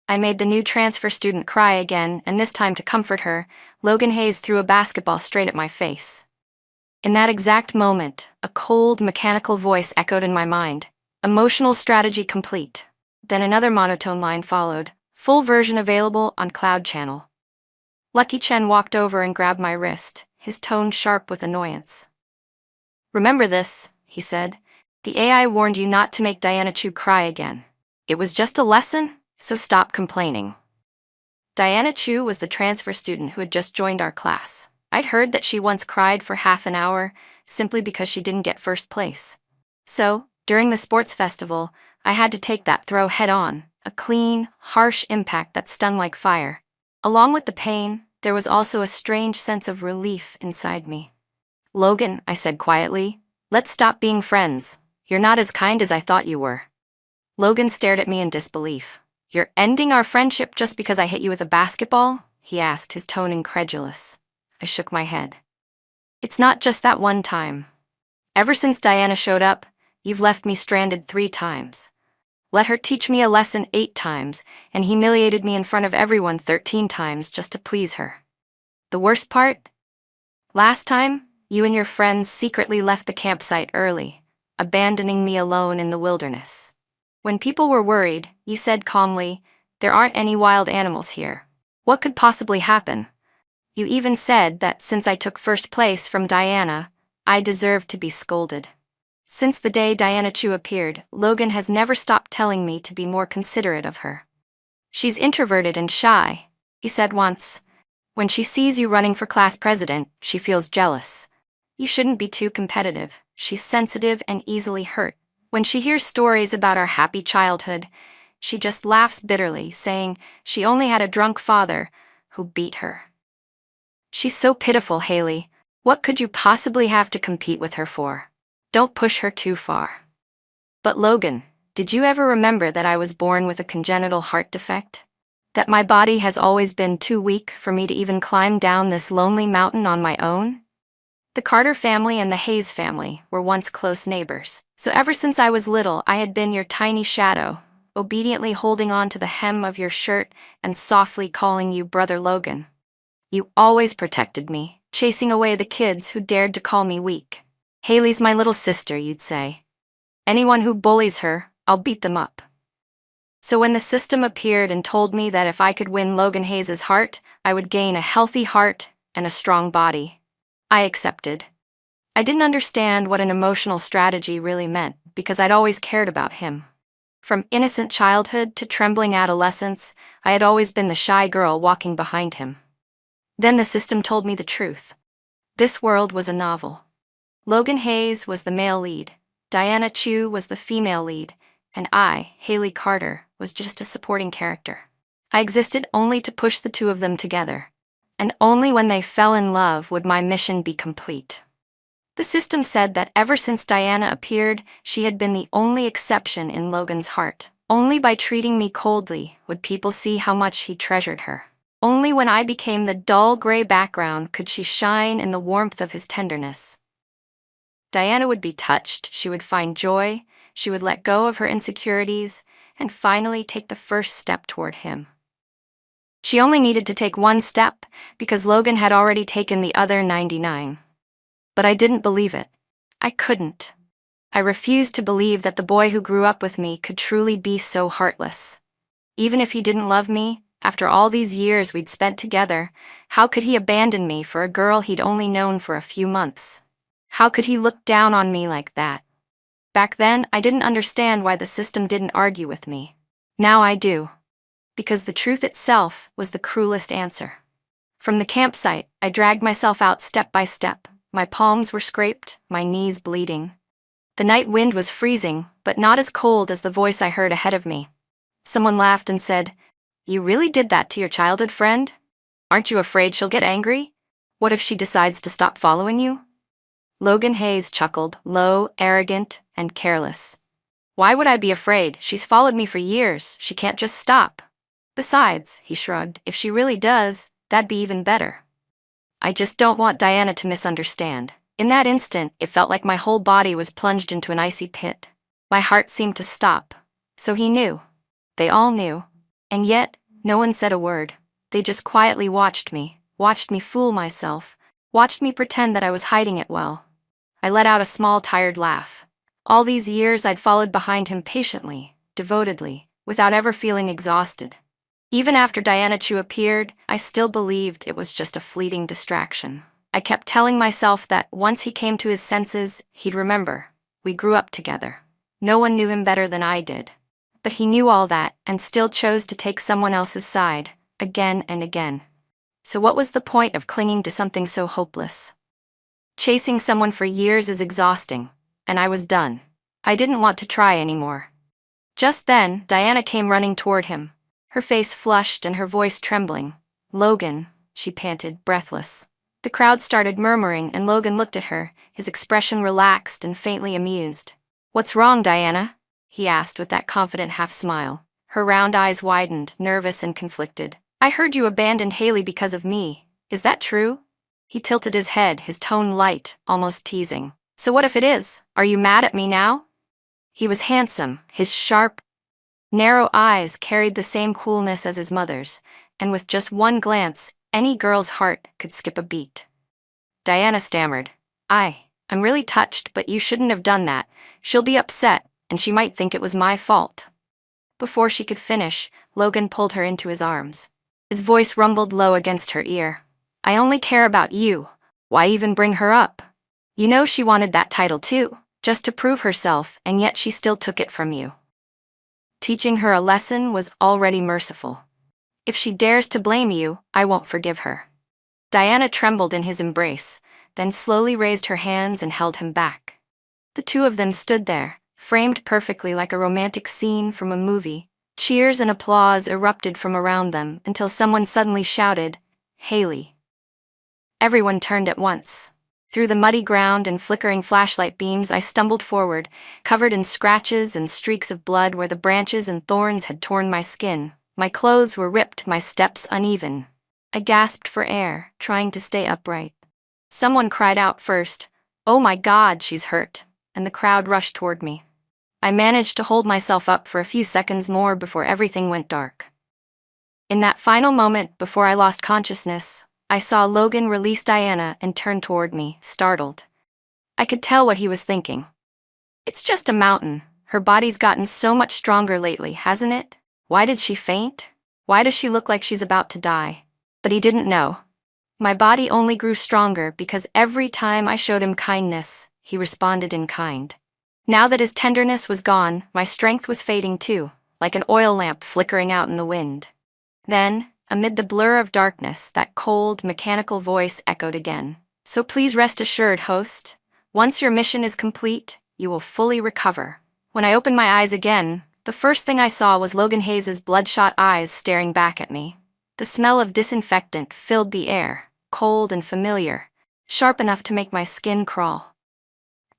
I made the new transfer student cry again, and this time to comfort her, Logan Hayes threw a basketball straight at my face. In that exact moment, a cold, mechanical voice echoed in my mind. Emotional strategy complete. Then another monotone line followed. Full version available on Cloud Channel. Lucky Chen walked over and grabbed my wrist, his tone sharp with annoyance. "Remember this," he said. "The AI warned you not to make Diana Chu cry again. It was just a lesson, so stop complaining." Diana Chu was the transfer student who had just joined our class. I'd heard that she once cried for half an hour, simply because she didn't get first place. So, during the sports festival, I had to take that throw head-on, a clean, harsh impact that stung like fire. Along with the pain, there was also a strange sense of relief inside me. "Logan," I said quietly, "let's stop being friends. You're not as kind as I thought you were." Logan stared at me in disbelief. "You're ending our friendship just because I hit you with a basketball?" he asked, his tone incredulous. I shook my head. "It's not just that one time. Ever since Diana showed up, you've left me stranded 3 times. Let her teach me a lesson 8 times, and humiliated me in front of everyone 13 times just to please her. The worst part? Last time, you and your friends secretly left the campsite early, abandoning me alone in the wilderness. When people were worried, you said calmly, 'There aren't any wild animals here. What could possibly happen?' You even said that since I took first place from Diana, I deserved to be scolded. Since the day Diana Chu appeared, Logan has never stopped telling me to be more considerate of her. 'She's introverted and shy,' he said once. 'When she sees you running for class president, she feels jealous. You shouldn't be too competitive. She's sensitive and easily hurt. When she hears stories about our happy childhood, she just laughs bitterly, saying she only had a drunk father who beat her. She's so pitiful, Haley. What could you possibly have to compete with her for? Don't push her too far.' But Logan, did you ever remember that I was born with a congenital heart defect? That my body has always been too weak for me to even climb down this lonely mountain on my own? The Carter family and the Hayes family were once close neighbors, so ever since I was little I had been your tiny shadow, obediently holding on to the hem of your shirt and softly calling you Brother Logan. You always protected me, chasing away the kids who dared to call me weak. 'Haley's my little sister,' you'd say. 'Anyone who bullies her, I'll beat them up.' So when the system appeared and told me that if I could win Logan Hayes' heart, I would gain a healthy heart and a strong body, I accepted. I didn't understand what an emotional strategy really meant because I'd always cared about him. From innocent childhood to trembling adolescence, I had always been the shy girl walking behind him. Then the system told me the truth. This world was a novel. Logan Hayes was the male lead, Diana Chu was the female lead, and I, Haley Carter, was just a supporting character. I existed only to push the two of them together, and only when they fell in love would my mission be complete. The system said that ever since Diana appeared, she had been the only exception in Logan's heart. Only by treating me coldly would people see how much he treasured her. Only when I became the dull gray background could she shine in the warmth of his tenderness. Diana would be touched, she would find joy, she would let go of her insecurities, and finally take the first step toward him. She only needed to take one step, because Logan had already taken the other 99. But I didn't believe it. I couldn't. I refused to believe that the boy who grew up with me could truly be so heartless. Even if he didn't love me, after all these years we'd spent together, how could he abandon me for a girl he'd only known for a few months? How could he look down on me like that? Back then, I didn't understand why the system didn't argue with me. Now I do. Because the truth itself was the cruelest answer. From the campsite, I dragged myself out step by step. My palms were scraped, my knees bleeding. The night wind was freezing, but not as cold as the voice I heard ahead of me. Someone laughed and said, "You really did that to your childhood friend? Aren't you afraid she'll get angry? What if she decides to stop following you?" Logan Hayes chuckled, low, arrogant, and careless. "Why would I be afraid? She's followed me for years. She can't just stop. Besides," he shrugged, "if she really does, that'd be even better. I just don't want Diana to misunderstand." In that instant, it felt like my whole body was plunged into an icy pit. My heart seemed to stop. So he knew. They all knew. And yet, no one said a word. They just quietly watched me fool myself, watched me pretend that I was hiding it well. I let out a small, tired laugh. All these years I'd followed behind him patiently, devotedly, without ever feeling exhausted. Even after Diana Chu appeared, I still believed it was just a fleeting distraction. I kept telling myself that once he came to his senses, he'd remember. We grew up together. No one knew him better than I did. But he knew all that and still chose to take someone else's side, again and again. So what was the point of clinging to something so hopeless? Chasing someone for years is exhausting, and I was done. I didn't want to try anymore. Just then, Diana came running toward him, her face flushed and her voice trembling. "Logan," she panted, breathless. The crowd started murmuring and Logan looked at her, his expression relaxed and faintly amused. "What's wrong, Diana?" he asked with that confident half-smile. Her round eyes widened, nervous and conflicted. "I heard you abandoned Haley because of me. Is that true?" He tilted his head, his tone light, almost teasing. "So what if it is? Are you mad at me now?" He was handsome, his sharp, narrow eyes carried the same coolness as his mother's, and with just one glance, any girl's heart could skip a beat. Diana stammered. I'm really touched, but you shouldn't have done that. She'll be upset, and she might think it was my fault." Before she could finish, Logan pulled her into his arms. His voice rumbled low against her ear. "I only care about you. Why even bring her up? You know she wanted that title too, just to prove herself, and yet she still took it from you. Teaching her a lesson was already merciful. If she dares to blame you, I won't forgive her." Diana trembled in his embrace, then slowly raised her hands and held him back. The two of them stood there, framed perfectly like a romantic scene from a movie. Cheers and applause erupted from around them until someone suddenly shouted, "Haley." Everyone turned at once. Through the muddy ground and flickering flashlight beams, I stumbled forward, covered in scratches and streaks of blood where the branches and thorns had torn my skin. My clothes were ripped, my steps uneven. I gasped for air, trying to stay upright. Someone cried out first, "Oh my God, she's hurt," and the crowd rushed toward me. I managed to hold myself up for a few seconds more before everything went dark. In that final moment before I lost consciousness, I saw Logan release Diana and turn toward me, startled. I could tell what he was thinking. "It's just a mountain. Her body's gotten so much stronger lately, hasn't it? Why did she faint? Why does she look like she's about to die?" But he didn't know. My body only grew stronger because every time I showed him kindness, he responded in kind. Now that his tenderness was gone, my strength was fading too, like an oil lamp flickering out in the wind. Then, amid the blur of darkness, that cold, mechanical voice echoed again. "So please rest assured, host. Once your mission is complete, you will fully recover." When I opened my eyes again, the first thing I saw was Logan Hayes' bloodshot eyes staring back at me. The smell of disinfectant filled the air, cold and familiar, sharp enough to make my skin crawl.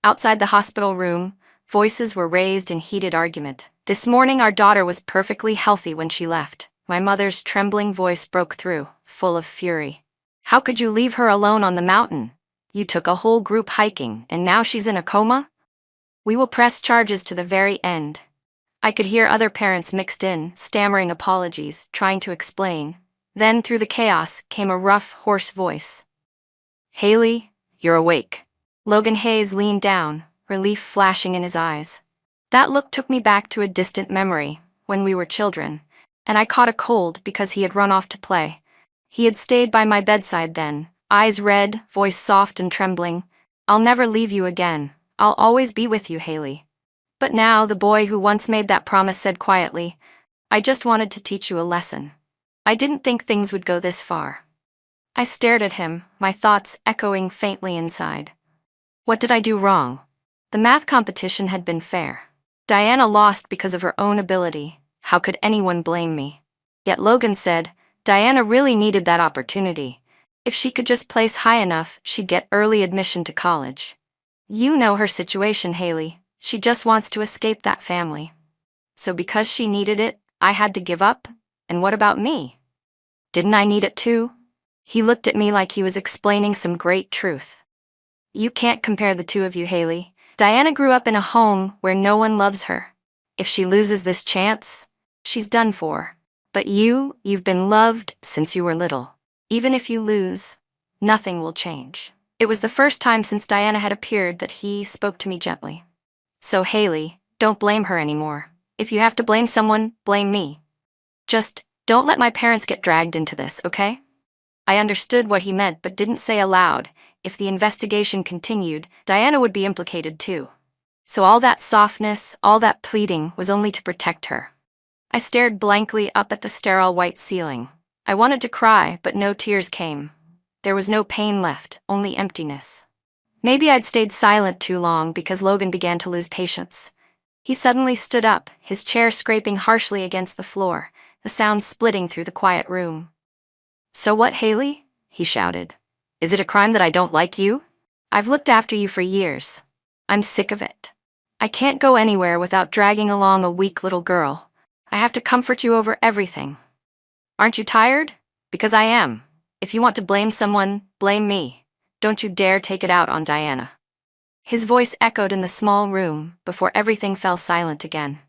Outside the hospital room, voices were raised in heated argument. "This morning our daughter was perfectly healthy when she left." My mother's trembling voice broke through, full of fury. "How could you leave her alone on the mountain? You took a whole group hiking, and now she's in a coma? We will press charges to the very end." I could hear other parents mixed in, stammering apologies, trying to explain. Then through the chaos came a rough, hoarse voice. "Haley, you're awake." Logan Hayes leaned down, relief flashing in his eyes. That look took me back to a distant memory, when we were children, and I caught a cold because he had run off to play. He had stayed by my bedside then, eyes red, voice soft and trembling. "I'll never leave you again. I'll always be with you, Haley." But now the boy who once made that promise said quietly, "I just wanted to teach you a lesson. I didn't think things would go this far." I stared at him, my thoughts echoing faintly inside. What did I do wrong? The math competition had been fair. Diana lost because of her own ability. How could anyone blame me? Yet Logan said, Diana really needed that opportunity. If she could just place high enough, she'd get early admission to college. You know her situation, Haley. She just wants to escape that family. So because she needed it, I had to give up? And what about me? Didn't I need it too? He looked at me like he was explaining some great truth. You can't compare the two of you, Haley. Diana grew up in a home where no one loves her. If she loses this chance, she's done for. But you've been loved since you were little. Even if you lose, nothing will change. It was the first time since Diana had appeared that he spoke to me gently. So Haley, don't blame her anymore. If you have to blame someone, blame me. Just don't let my parents get dragged into this, okay? I understood what he meant but didn't say aloud. If the investigation continued, Diana would be implicated too. So all that softness, all that pleading was only to protect her. I stared blankly up at the sterile white ceiling. I wanted to cry, but no tears came. There was no pain left, only emptiness. Maybe I'd stayed silent too long because Logan began to lose patience. He suddenly stood up, his chair scraping harshly against the floor, the sound splitting through the quiet room. "So what, Haley?" he shouted. "Is it a crime that I don't like you? I've looked after you for years. I'm sick of it. I can't go anywhere without dragging along a weak little girl. I have to comfort you over everything. Aren't you tired? Because I am. If you want to blame someone, blame me. Don't you dare take it out on Diana." His voice echoed in the small room before everything fell silent again.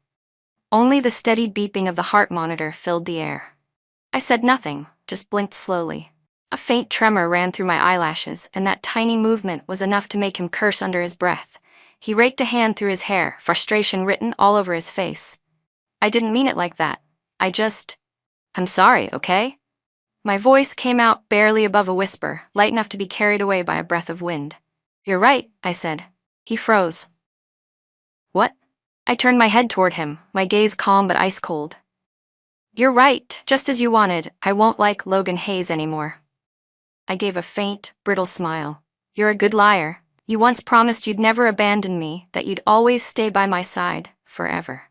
Only the steady beeping of the heart monitor filled the air. I said nothing, just blinked slowly. A faint tremor ran through my eyelashes, and that tiny movement was enough to make him curse under his breath. He raked a hand through his hair, frustration written all over his face. "I didn't mean it like that. I'm sorry, okay?" My voice came out barely above a whisper, light enough to be carried away by a breath of wind. "You're right," I said. He froze. "What?" I turned my head toward him, my gaze calm but ice cold. "You're right, just as you wanted. I won't like Logan Hayes anymore." I gave a faint, brittle smile. "You're a good liar. You once promised you'd never abandon me, that you'd always stay by my side, forever."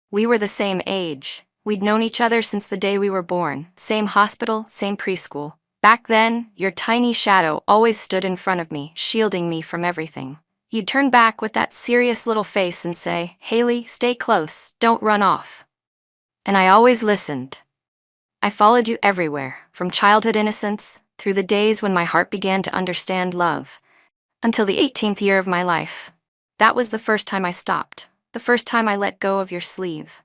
We were the same age. We'd known each other since the day we were born, same hospital, same preschool. Back then, your tiny shadow always stood in front of me, shielding me from everything. You'd turn back with that serious little face and say, "Haley, stay close, don't run off." And I always listened. I followed you everywhere, from childhood innocence, through the days when my heart began to understand love, until the 18th year of my life. That was the first time I stopped, the first time I let go of your sleeve.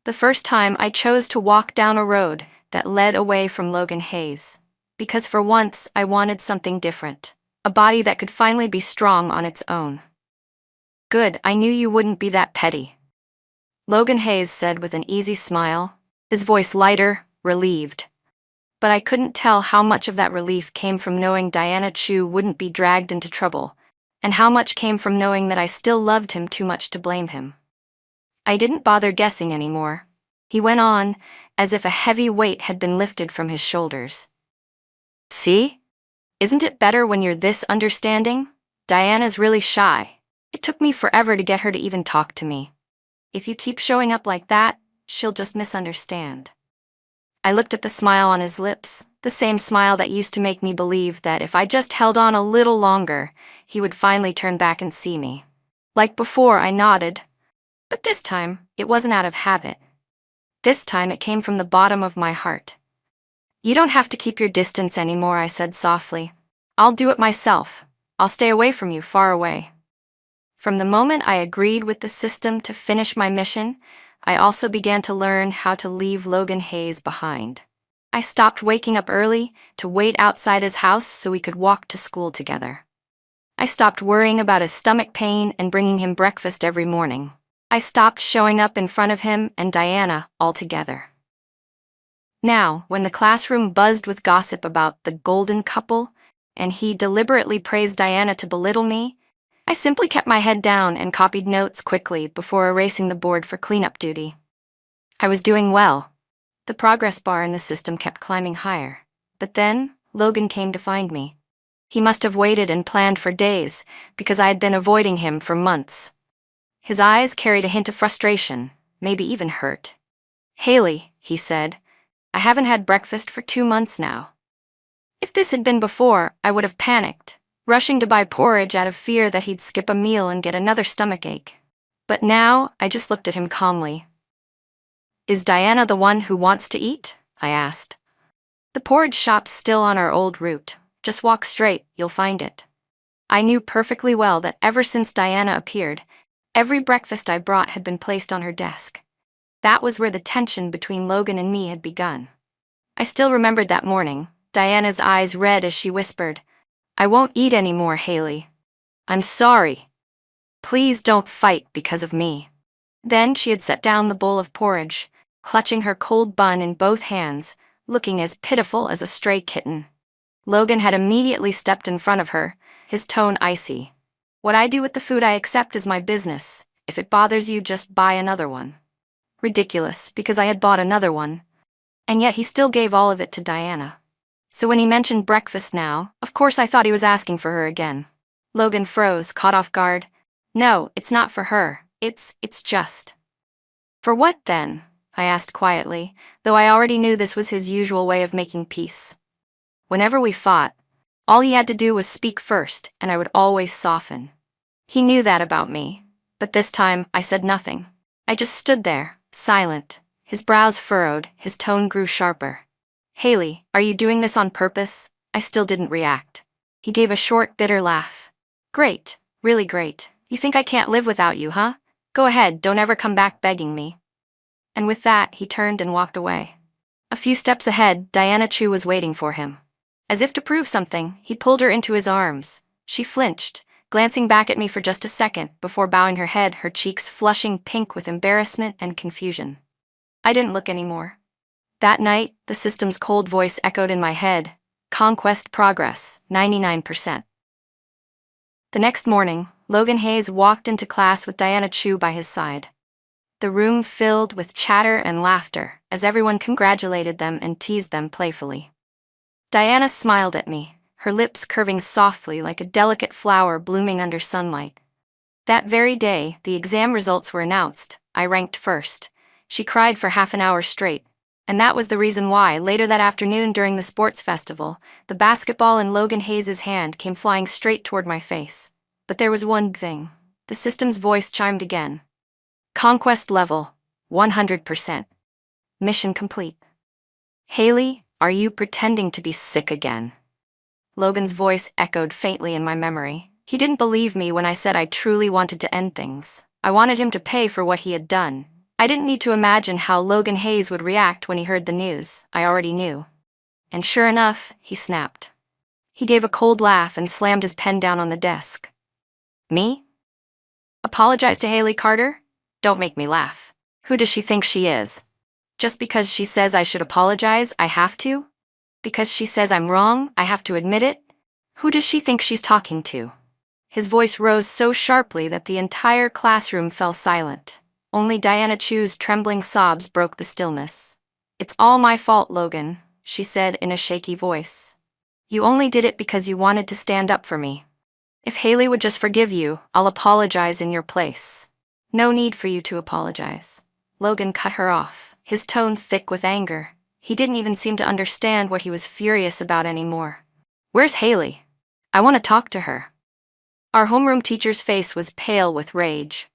The first time I chose to walk down a road that led away from Logan Hayes. Because for once, I wanted something different. A body that could finally be strong on its own. "Good, I knew you wouldn't be that petty," Logan Hayes said with an easy smile, his voice lighter, relieved. But I couldn't tell how much of that relief came from knowing Diana Chu wouldn't be dragged into trouble, and how much came from knowing that I still loved him too much to blame him. I didn't bother guessing anymore. He went on, as if a heavy weight had been lifted from his shoulders. "See? Isn't it better when you're this understanding? Diana's really shy. It took me forever to get her to even talk to me. If you keep showing up like that, she'll just misunderstand." I looked at the smile on his lips, the same smile that used to make me believe that if I just held on a little longer, he would finally turn back and see me. Like before, I nodded. But this time, it wasn't out of habit. This time it came from the bottom of my heart. "You don't have to keep your distance anymore," I said softly. "I'll do it myself. I'll stay away from you, far away." From the moment I agreed with the system to finish my mission, I also began to learn how to leave Logan Hayes behind. I stopped waking up early to wait outside his house so we could walk to school together. I stopped worrying about his stomach pain and bringing him breakfast every morning. I stopped showing up in front of him and Diana altogether. Now, when the classroom buzzed with gossip about the golden couple, and he deliberately praised Diana to belittle me, I simply kept my head down and copied notes quickly before erasing the board for cleanup duty. I was doing well. The progress bar in the system kept climbing higher. But then, Logan came to find me. He must have waited and planned for days, because I had been avoiding him for months. His eyes carried a hint of frustration, maybe even hurt. "Haley," he said, "I haven't had breakfast for 2 months now." If this had been before, I would have panicked, rushing to buy porridge out of fear that he'd skip a meal and get another stomachache. But now, I just looked at him calmly. "Is Diana the one who wants to eat?" I asked. "The porridge shop's still on our old route. Just walk straight, you'll find it." I knew perfectly well that ever since Diana appeared, every breakfast I brought had been placed on her desk. That was where the tension between Logan and me had begun. I still remembered that morning, Diana's eyes red as she whispered, "I won't eat anymore, Haley. I'm sorry. Please don't fight because of me." Then she had set down the bowl of porridge, clutching her cold bun in both hands, looking as pitiful as a stray kitten. Logan had immediately stepped in front of her, his tone icy. "What I do with the food I accept is my business. If it bothers you, just buy another one." Ridiculous, because I had bought another one. And yet he still gave all of it to Diana. So when he mentioned breakfast now, of course I thought he was asking for her again. Logan froze, caught off guard. "No, it's not for her. It's just." "For what then?" I asked quietly, though I already knew this was his usual way of making peace. Whenever we fought, all he had to do was speak first, and I would always soften. He knew that about me, but this time I said nothing. I just stood there, silent, his brows furrowed, his tone grew sharper. "Haley, are you doing this on purpose?" I still didn't react. He gave a short, bitter laugh. "Great, really great. You think I can't live without you, huh? Go ahead, don't ever come back begging me." And with that, he turned and walked away. A few steps ahead, Diana Chu was waiting for him. As if to prove something, he pulled her into his arms. She flinched, glancing back at me for just a second before bowing her head, her cheeks flushing pink with embarrassment and confusion. I didn't look anymore. That night, the system's cold voice echoed in my head. Conquest progress, 99%. The next morning, Logan Hayes walked into class with Diana Chu by his side. The room filled with chatter and laughter as everyone congratulated them and teased them playfully. Diana smiled at me, her lips curving softly like a delicate flower blooming under sunlight. That very day, the exam results were announced. I ranked first. She cried for half an hour straight. And that was the reason why, later that afternoon during the sports festival, the basketball in Logan Hayes' hand came flying straight toward my face. But there was one thing. The system's voice chimed again. "Conquest level, 100%. Mission complete." "Haley, are you pretending to be sick again?" Logan's voice echoed faintly in my memory. He didn't believe me when I said I truly wanted to end things. I wanted him to pay for what he had done. I didn't need to imagine how Logan Hayes would react when he heard the news. I already knew. And sure enough, he snapped. He gave a cold laugh and slammed his pen down on the desk. "Me? Apologize to Haley Carter? Don't make me laugh. Who does she think she is? Just because she says I should apologize, I have to? Because she says I'm wrong, I have to admit it? Who does she think she's talking to?" His voice rose so sharply that the entire classroom fell silent. Only Diana Chu's trembling sobs broke the stillness. "It's all my fault, Logan," she said in a shaky voice. "You only did it because you wanted to stand up for me. If Haley would just forgive you, I'll apologize in your place." "No need for you to apologize." Logan cut her off, his tone thick with anger. He didn't even seem to understand what he was furious about anymore. "Where's Haley? I want to talk to her." Our homeroom teacher's face was pale with rage.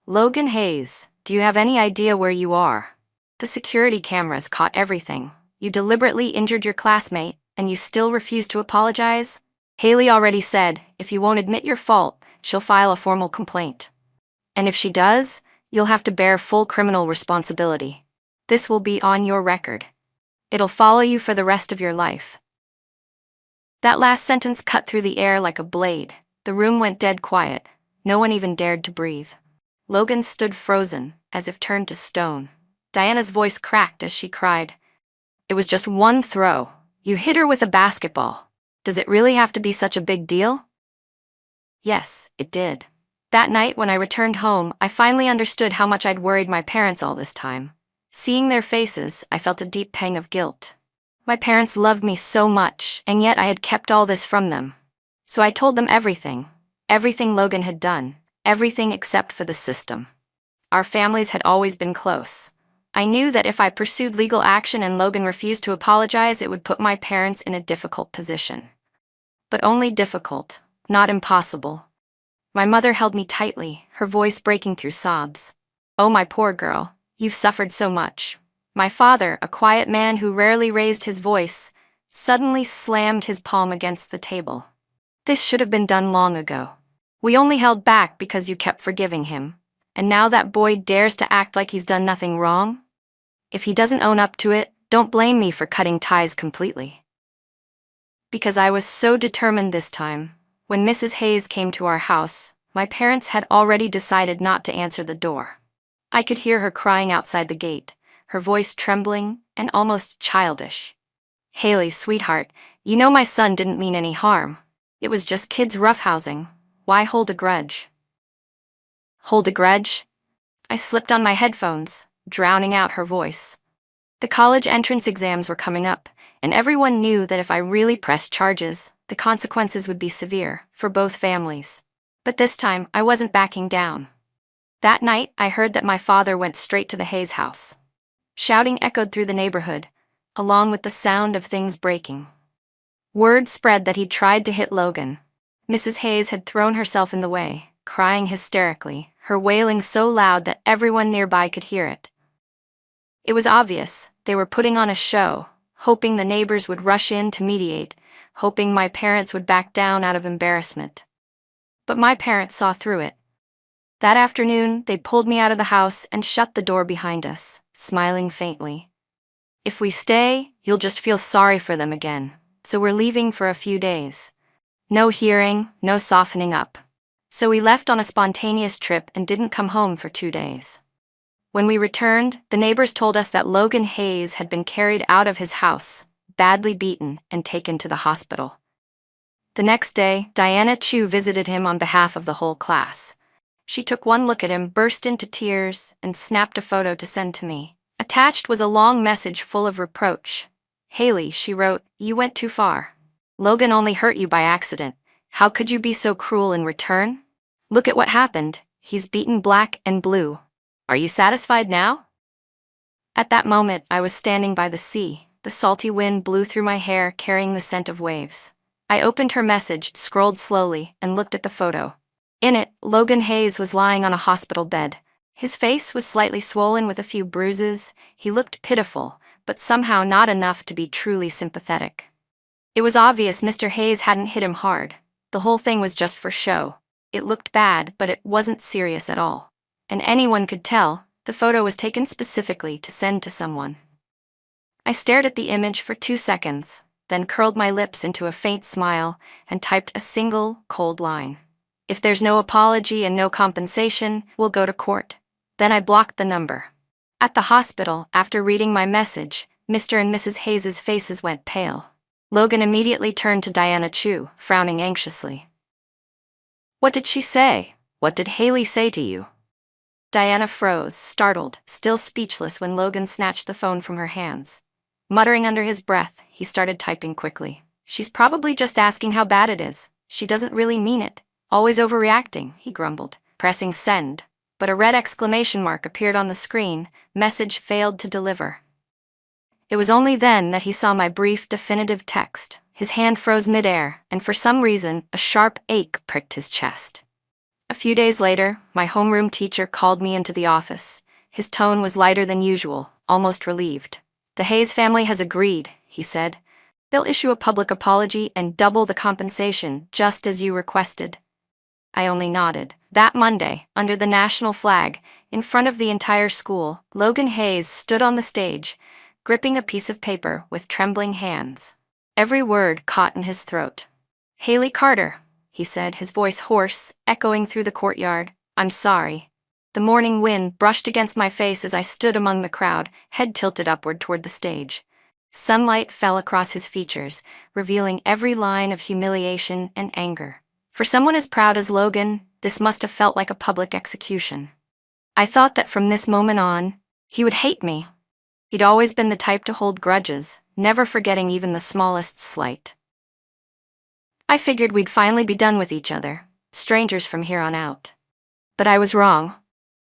"Logan Hayes, do you have any idea where you are? The security cameras caught everything. You deliberately injured your classmate, and you still refuse to apologize? Haley already said, if you won't admit your fault, she'll file a formal complaint. And if she does, you'll have to bear full criminal responsibility. This will be on your record. It'll follow you for the rest of your life." That last sentence cut through the air like a blade. The room went dead quiet. No one even dared to breathe. Logan stood frozen, as if turned to stone. Diana's voice cracked as she cried, "It was just one throw. You hit her with a basketball. Does it really have to be such a big deal?" Yes, it did. That night when I returned home, I finally understood how much I'd worried my parents all this time. Seeing their faces, I felt a deep pang of guilt. My parents loved me so much, and yet I had kept all this from them. So I told them everything. Everything Logan had done. Everything except for the system. Our families had always been close. I knew that if I pursued legal action and Logan refused to apologize, it would put my parents in a difficult position. But only difficult, not impossible. My mother held me tightly, her voice breaking through sobs. "Oh, my poor girl, you've suffered so much." My father, a quiet man who rarely raised his voice, suddenly slammed his palm against the table. "This should have been done long ago. We only held back because you kept forgiving him. And now that boy dares to act like he's done nothing wrong? If he doesn't own up to it, don't blame me for cutting ties completely. Because I was so determined this time, when Mrs. Hayes came to our house, my parents had already decided not to answer the door. I could hear her crying outside the gate, her voice trembling and almost childish. "Haley, sweetheart, you know my son didn't mean any harm. It was just kids roughhousing. Why hold a grudge?" Hold a grudge? I slipped on my headphones, drowning out her voice. The college entrance exams were coming up, and everyone knew that if I really pressed charges, the consequences would be severe, for both families. But this time, I wasn't backing down. That night, I heard that my father went straight to the Hayes house. Shouting echoed through the neighborhood, along with the sound of things breaking. Word spread that he'd tried to hit Logan. Mrs. Hayes had thrown herself in the way, crying hysterically, her wailing so loud that everyone nearby could hear it. It was obvious they were putting on a show, hoping the neighbors would rush in to mediate, hoping my parents would back down out of embarrassment. But my parents saw through it. That afternoon, they pulled me out of the house and shut the door behind us, smiling faintly. "If we stay, you'll just feel sorry for them again, so we're leaving for a few days. No hearing, no softening up." So we left on a spontaneous trip and didn't come home for 2 days. When we returned, the neighbors told us that Logan Hayes had been carried out of his house, badly beaten, and taken to the hospital. The next day, Diana Chu visited him on behalf of the whole class. She took one look at him, burst into tears, and snapped a photo to send to me. Attached was a long message full of reproach. "Haley," she wrote, "you went too far. Logan only hurt you by accident. How could you be so cruel in return? Look at what happened. He's beaten black and blue. Are you satisfied now?" At that moment, I was standing by the sea. The salty wind blew through my hair, carrying the scent of waves. I opened her message, scrolled slowly, and looked at the photo. In it, Logan Hayes was lying on a hospital bed. His face was slightly swollen with a few bruises. He looked pitiful, but somehow not enough to be truly sympathetic. It was obvious Mr. Hayes hadn't hit him hard. The whole thing was just for show. It looked bad, but it wasn't serious at all. And anyone could tell, the photo was taken specifically to send to someone. I stared at the image for 2 seconds, then curled my lips into a faint smile and typed a single, cold line. "If there's no apology and no compensation, we'll go to court." Then I blocked the number. At the hospital, after reading my message, Mr. and Mrs. Hayes' faces went pale. Logan immediately turned to Diana Chu, frowning anxiously. "What did she say? What did Haley say to you?" Diana froze, startled, still speechless when Logan snatched the phone from her hands. Muttering under his breath, he started typing quickly. "She's probably just asking how bad it is. She doesn't really mean it. Always overreacting," he grumbled, pressing send. But a red exclamation mark appeared on the screen. Message failed to deliver. It was only then that he saw my brief, definitive text. His hand froze midair, and for some reason, a sharp ache pricked his chest. A few days later, my homeroom teacher called me into the office. His tone was lighter than usual, almost relieved. "The Hayes family has agreed," he said. "They'll issue a public apology and double the compensation, just as you requested." I only nodded. That Monday, under the national flag, in front of the entire school, Logan Hayes stood on the stage, gripping a piece of paper with trembling hands. Every word caught in his throat. "Haley Carter," he said, his voice hoarse, echoing through the courtyard. "I'm sorry." The morning wind brushed against my face as I stood among the crowd, head tilted upward toward the stage. Sunlight fell across his features, revealing every line of humiliation and anger. For someone as proud as Logan, this must have felt like a public execution. I thought that from this moment on, he would hate me. He'd always been the type to hold grudges, never forgetting even the smallest slight. I figured we'd finally be done with each other, strangers from here on out. But I was wrong.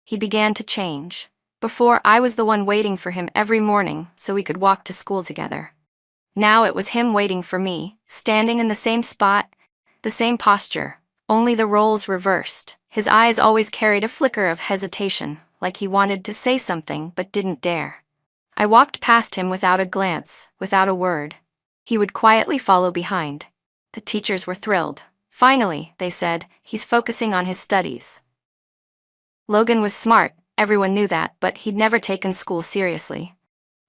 He began to change. Before, I was the one waiting for him every morning so we could walk to school together. Now it was him waiting for me, standing in the same spot, the same posture, only the roles reversed. His eyes always carried a flicker of hesitation, like he wanted to say something but didn't dare. I walked past him without a glance, without a word. He would quietly follow behind. The teachers were thrilled. "Finally," they said, "he's focusing on his studies." Logan was smart, everyone knew that, but he'd never taken school seriously.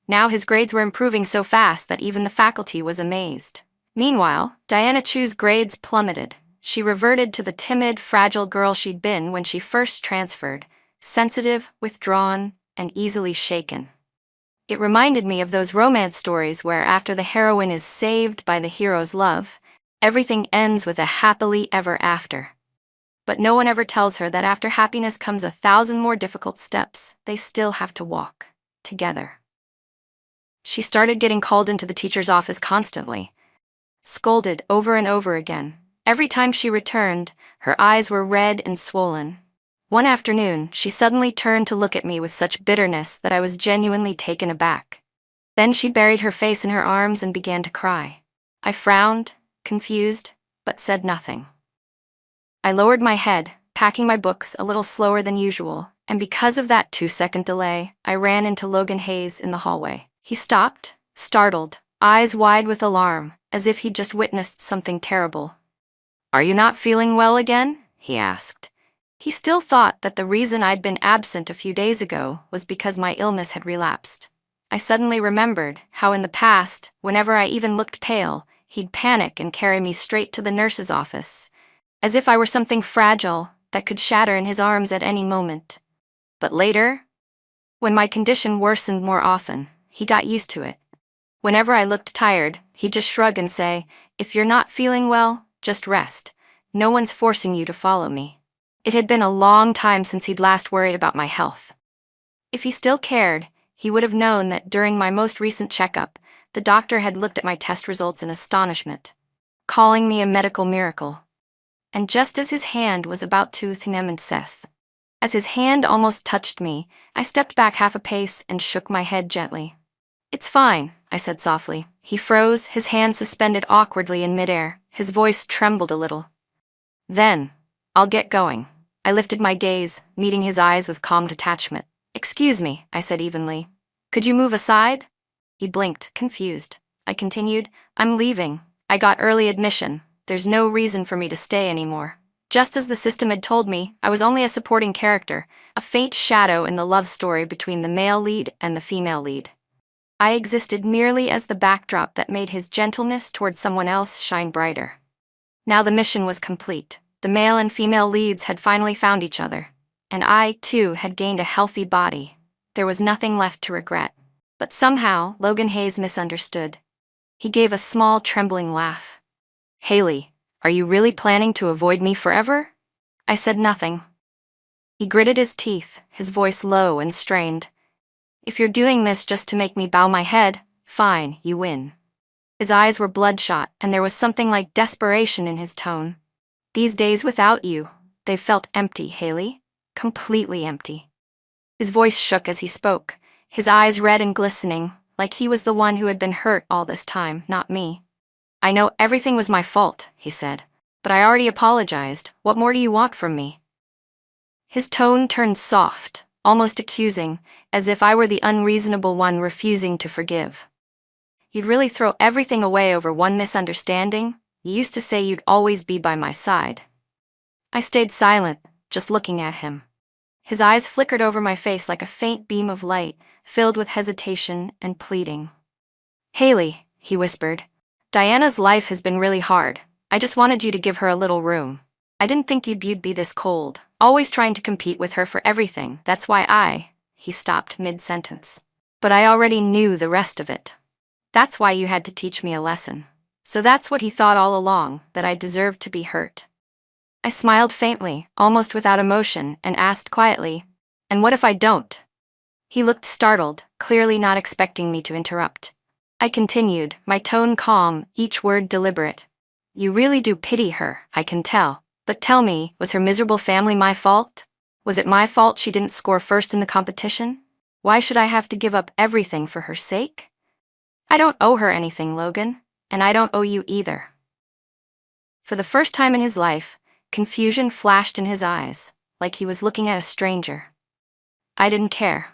Now his grades were improving so fast that even the faculty was amazed. Meanwhile, Diana Chu's grades plummeted. She reverted to the timid, fragile girl she'd been when she first transferred, sensitive, withdrawn, and easily shaken. It reminded me of those romance stories where after the heroine is saved by the hero's love, everything ends with a happily ever after. But no one ever tells her that after happiness comes 1,000 more difficult steps they still have to walk together. She started getting called into the teacher's office constantly, scolded over and over again. Every time she returned, her eyes were red and swollen. One afternoon, she suddenly turned to look at me with such bitterness that I was genuinely taken aback. Then she buried her face in her arms and began to cry. I frowned, confused, but said nothing. I lowered my head, packing my books a little slower than usual, and because of that 2-second delay, I ran into Logan Hayes in the hallway. He stopped, startled, eyes wide with alarm, as if he'd just witnessed something terrible. "Are you not feeling well again?" he asked. He still thought that the reason I'd been absent a few days ago was because my illness had relapsed. I suddenly remembered how in the past, whenever I even looked pale, he'd panic and carry me straight to the nurse's office, as if I were something fragile that could shatter in his arms at any moment. But later, when my condition worsened more often, he got used to it. Whenever I looked tired, he'd just shrug and say, "If you're not feeling well, just rest. No one's forcing you to follow me." It had been a long time since he'd last worried about my health. If he still cared, he would have known that during my most recent checkup, the doctor had looked at my test results in astonishment, calling me a medical miracle. And just as his hand was about to as his hand almost touched me, I stepped back half a pace and shook my head gently. "It's fine," I said softly. He froze, his hand suspended awkwardly in midair. His voice trembled a little. "Then, I'll get going." I lifted my gaze, meeting his eyes with calm detachment. "Excuse me," I said evenly. "Could you move aside?" He blinked, confused. I continued, "I'm leaving. I got early admission. There's no reason for me to stay anymore." Just as the system had told me, I was only a supporting character, a faint shadow in the love story between the male lead and the female lead. I existed merely as the backdrop that made his gentleness toward someone else shine brighter. Now the mission was complete. The male and female leads had finally found each other, and I, too, had gained a healthy body. There was nothing left to regret. But somehow, Logan Hayes misunderstood. He gave a small, trembling laugh. "Haley, are you really planning to avoid me forever?" I said nothing. He gritted his teeth, his voice low and strained. "If you're doing this just to make me bow my head, fine, you win." His eyes were bloodshot, and there was something like desperation in his tone. "These days without you, they've felt empty, Haley. Completely empty." His voice shook as he spoke, his eyes red and glistening, like he was the one who had been hurt all this time, not me. "I know everything was my fault," he said, "but I already apologized. What more do you want from me?" His tone turned soft, almost accusing, as if I were the unreasonable one refusing to forgive. "You'd really throw everything away over one misunderstanding? You used to say you'd always be by my side." I stayed silent, just looking at him. His eyes flickered over my face like a faint beam of light, filled with hesitation and pleading. "Haley," he whispered, "Diana's life has been really hard. I just wanted you to give her a little room. I didn't think you'd be this cold, always trying to compete with her for everything. That's why He stopped mid-sentence. "But I already knew the rest of it. That's why you had to teach me a lesson." So that's what he thought all along, that I deserved to be hurt. I smiled faintly, almost without emotion, and asked quietly, "And what if I don't?" He looked startled, clearly not expecting me to interrupt. I continued, my tone calm, each word deliberate. "You really do pity her, I can tell. But tell me, was her miserable family my fault? Was it my fault she didn't score first in the competition? Why should I have to give up everything for her sake? I don't owe her anything, Logan. And I don't owe you either." For the first time in his life, confusion flashed in his eyes, like he was looking at a stranger. I didn't care.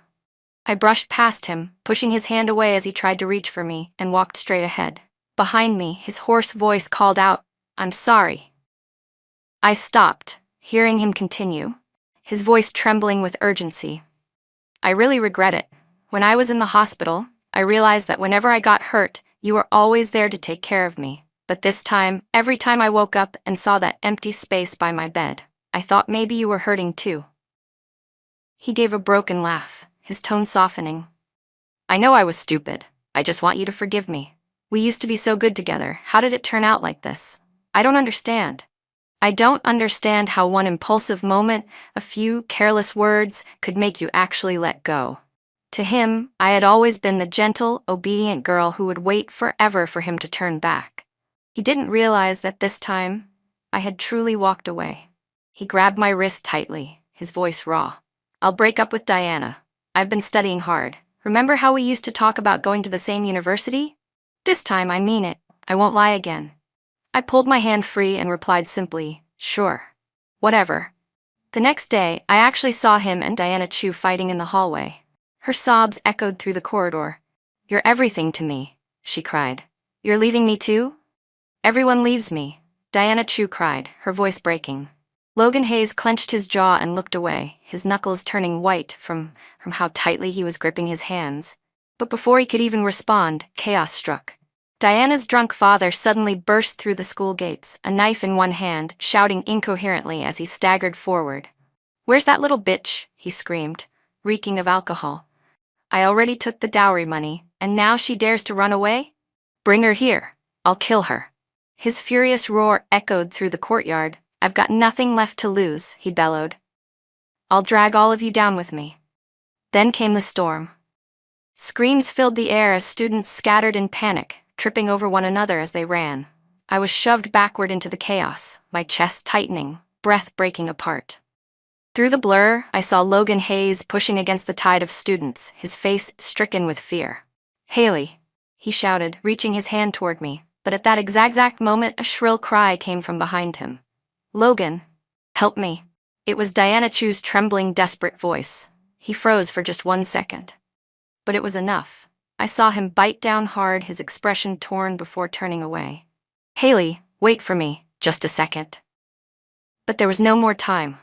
I brushed past him, pushing his hand away as he tried to reach for me, and walked straight ahead. Behind me, his hoarse voice called out, "I'm sorry." I stopped, hearing him continue. his voice trembling with urgency. I really regret it. When I was in the hospital, I realized that whenever I got hurt, you were always there to take care of me. But this time, every time I woke up and saw that empty space by my bed, I thought maybe you were hurting too. He gave a broken laugh, his tone softening. I know I was stupid. I just want you to forgive me. We used to be so good together. How did it turn out like this? I don't understand. I don't understand how one impulsive moment, a few careless words, could make you actually let go. To him, I had always been the gentle, obedient girl who would wait forever for him to turn back. He didn't realize that this time, I had truly walked away. He grabbed my wrist tightly, his voice raw. I'll break up with Diana. I've been studying hard. Remember how we used to talk about going to the same university? This time I mean it. I won't lie again. I pulled my hand free and replied simply, sure. Whatever. The next day, I actually saw him and Diana Chu fighting in the hallway. Her sobs echoed through the corridor. You're everything to me, she cried. You're leaving me too? Everyone leaves me, Diana Chu cried, her voice breaking. Logan Hayes clenched his jaw and looked away, his knuckles turning white from how tightly he was gripping his hands. But before he could even respond, chaos struck. Diana's drunk father suddenly burst through the school gates, a knife in one hand, shouting incoherently as he staggered forward. Where's that little bitch? He screamed, reeking of alcohol. I already took the dowry money, and now she dares to run away? Bring her here. I'll kill her. His furious roar echoed through the courtyard. I've got nothing left to lose, he bellowed. I'll drag all of you down with me. Then came the storm. Screams filled the air as students scattered in panic, tripping over one another as they ran. I was shoved backward into the chaos, my chest tightening, breath breaking apart. Through the blur, I saw Logan Hayes pushing against the tide of students, his face stricken with fear. Haley, he shouted, reaching his hand toward me, but at that exact moment a shrill cry came from behind him. Logan, help me. It was Diana Chu's trembling, desperate voice. He froze for just 1 second. But it was enough. I saw him bite down hard, his expression torn before turning away. Haley, wait for me, just a second. But there was no more time.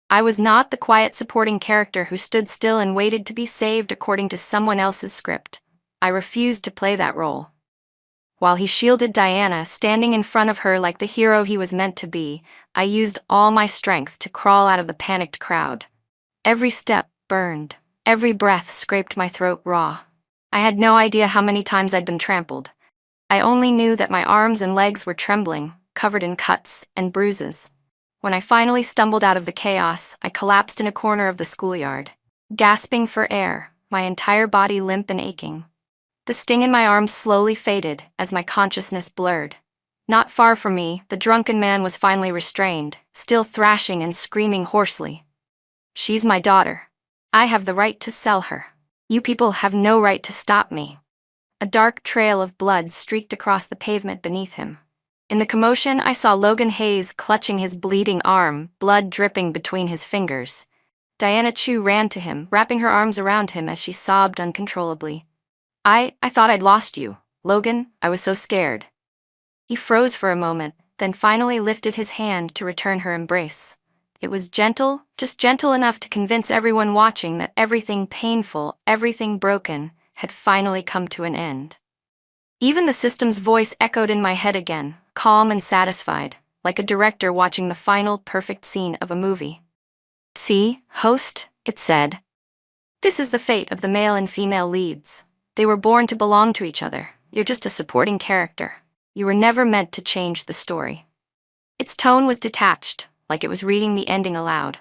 I was not the quiet supporting character who stood still and waited to be saved according to someone else's script. I refused to play that role. While he shielded Diana, standing in front of her like the hero he was meant to be, I used all my strength to crawl out of the panicked crowd. Every step burned. Every breath scraped my throat raw. I had no idea how many times I'd been trampled. I only knew that my arms and legs were trembling, covered in cuts and bruises. When I finally stumbled out of the chaos, I collapsed in a corner of the schoolyard, gasping for air, my entire body limp and aching. The sting in my arm slowly faded as my consciousness blurred. Not far from me, the drunken man was finally restrained, still thrashing and screaming hoarsely. She's my daughter. I have the right to sell her. You people have no right to stop me. A dark trail of blood streaked across the pavement beneath him. In the commotion, I saw Logan Hayes clutching his bleeding arm, blood dripping between his fingers. Diana Chu ran to him, wrapping her arms around him as she sobbed uncontrollably. I thought I'd lost you, Logan. I was so scared. He froze for a moment, then finally lifted his hand to return her embrace. It was gentle, just gentle enough to convince everyone watching that everything painful, everything broken, had finally come to an end. Even the system's voice echoed in my head again, calm and satisfied, like a director watching the final perfect scene of a movie. See, host, it said. This is the fate of the male and female leads. They were born to belong to each other. You're just a supporting character. You were never meant to change the story. Its tone was detached, like it was reading the ending aloud.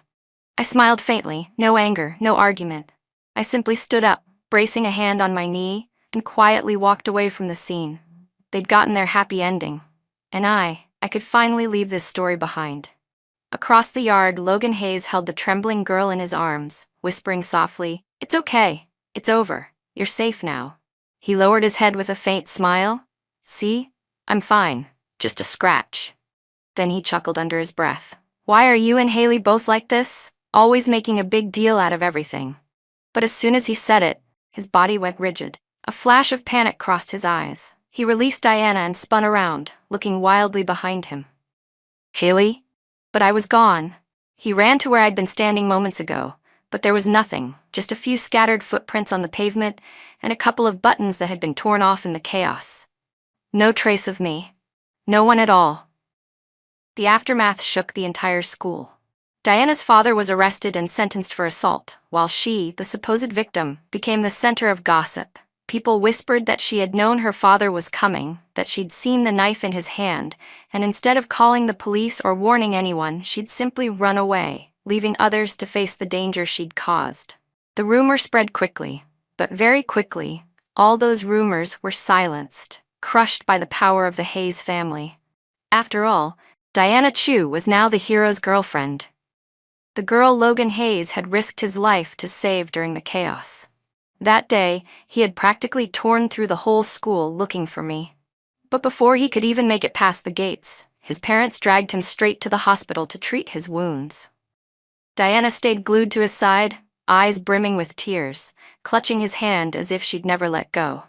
I smiled faintly, no anger, no argument. I simply stood up, bracing a hand on my knee, and quietly walked away from the scene. They'd gotten their happy ending, and I could finally leave this story behind. Across the yard, Logan Hayes held the trembling girl in his arms, whispering softly, "It's okay. It's over. You're safe now." He lowered his head with a faint smile. "See? I'm fine. Just a scratch." Then he chuckled under his breath. "Why are you and Haley both like this? Always making a big deal out of everything." But as soon as he said it, his body went rigid. A flash of panic crossed his eyes. He released Diana and spun around, looking wildly behind him. "Haley?" But I was gone. He ran to where I'd been standing moments ago, but there was nothing, just a few scattered footprints on the pavement and a couple of buttons that had been torn off in the chaos. No trace of me. No one at all. The aftermath shook the entire school. Diana's father was arrested and sentenced for assault, while she, the supposed victim, became the center of gossip. People whispered that she had known her father was coming, that she'd seen the knife in his hand, and instead of calling the police or warning anyone, she'd simply run away, leaving others to face the danger she'd caused. The rumor spread quickly, but very quickly, all those rumors were silenced, crushed by the power of the Hayes family. After all, Diana Chu was now the hero's girlfriend. The girl Logan Hayes had risked his life to save during the chaos. That day, he had practically torn through the whole school looking for me. But before he could even make it past the gates, his parents dragged him straight to the hospital to treat his wounds. Diana stayed glued to his side, eyes brimming with tears, clutching his hand as if she'd never let go.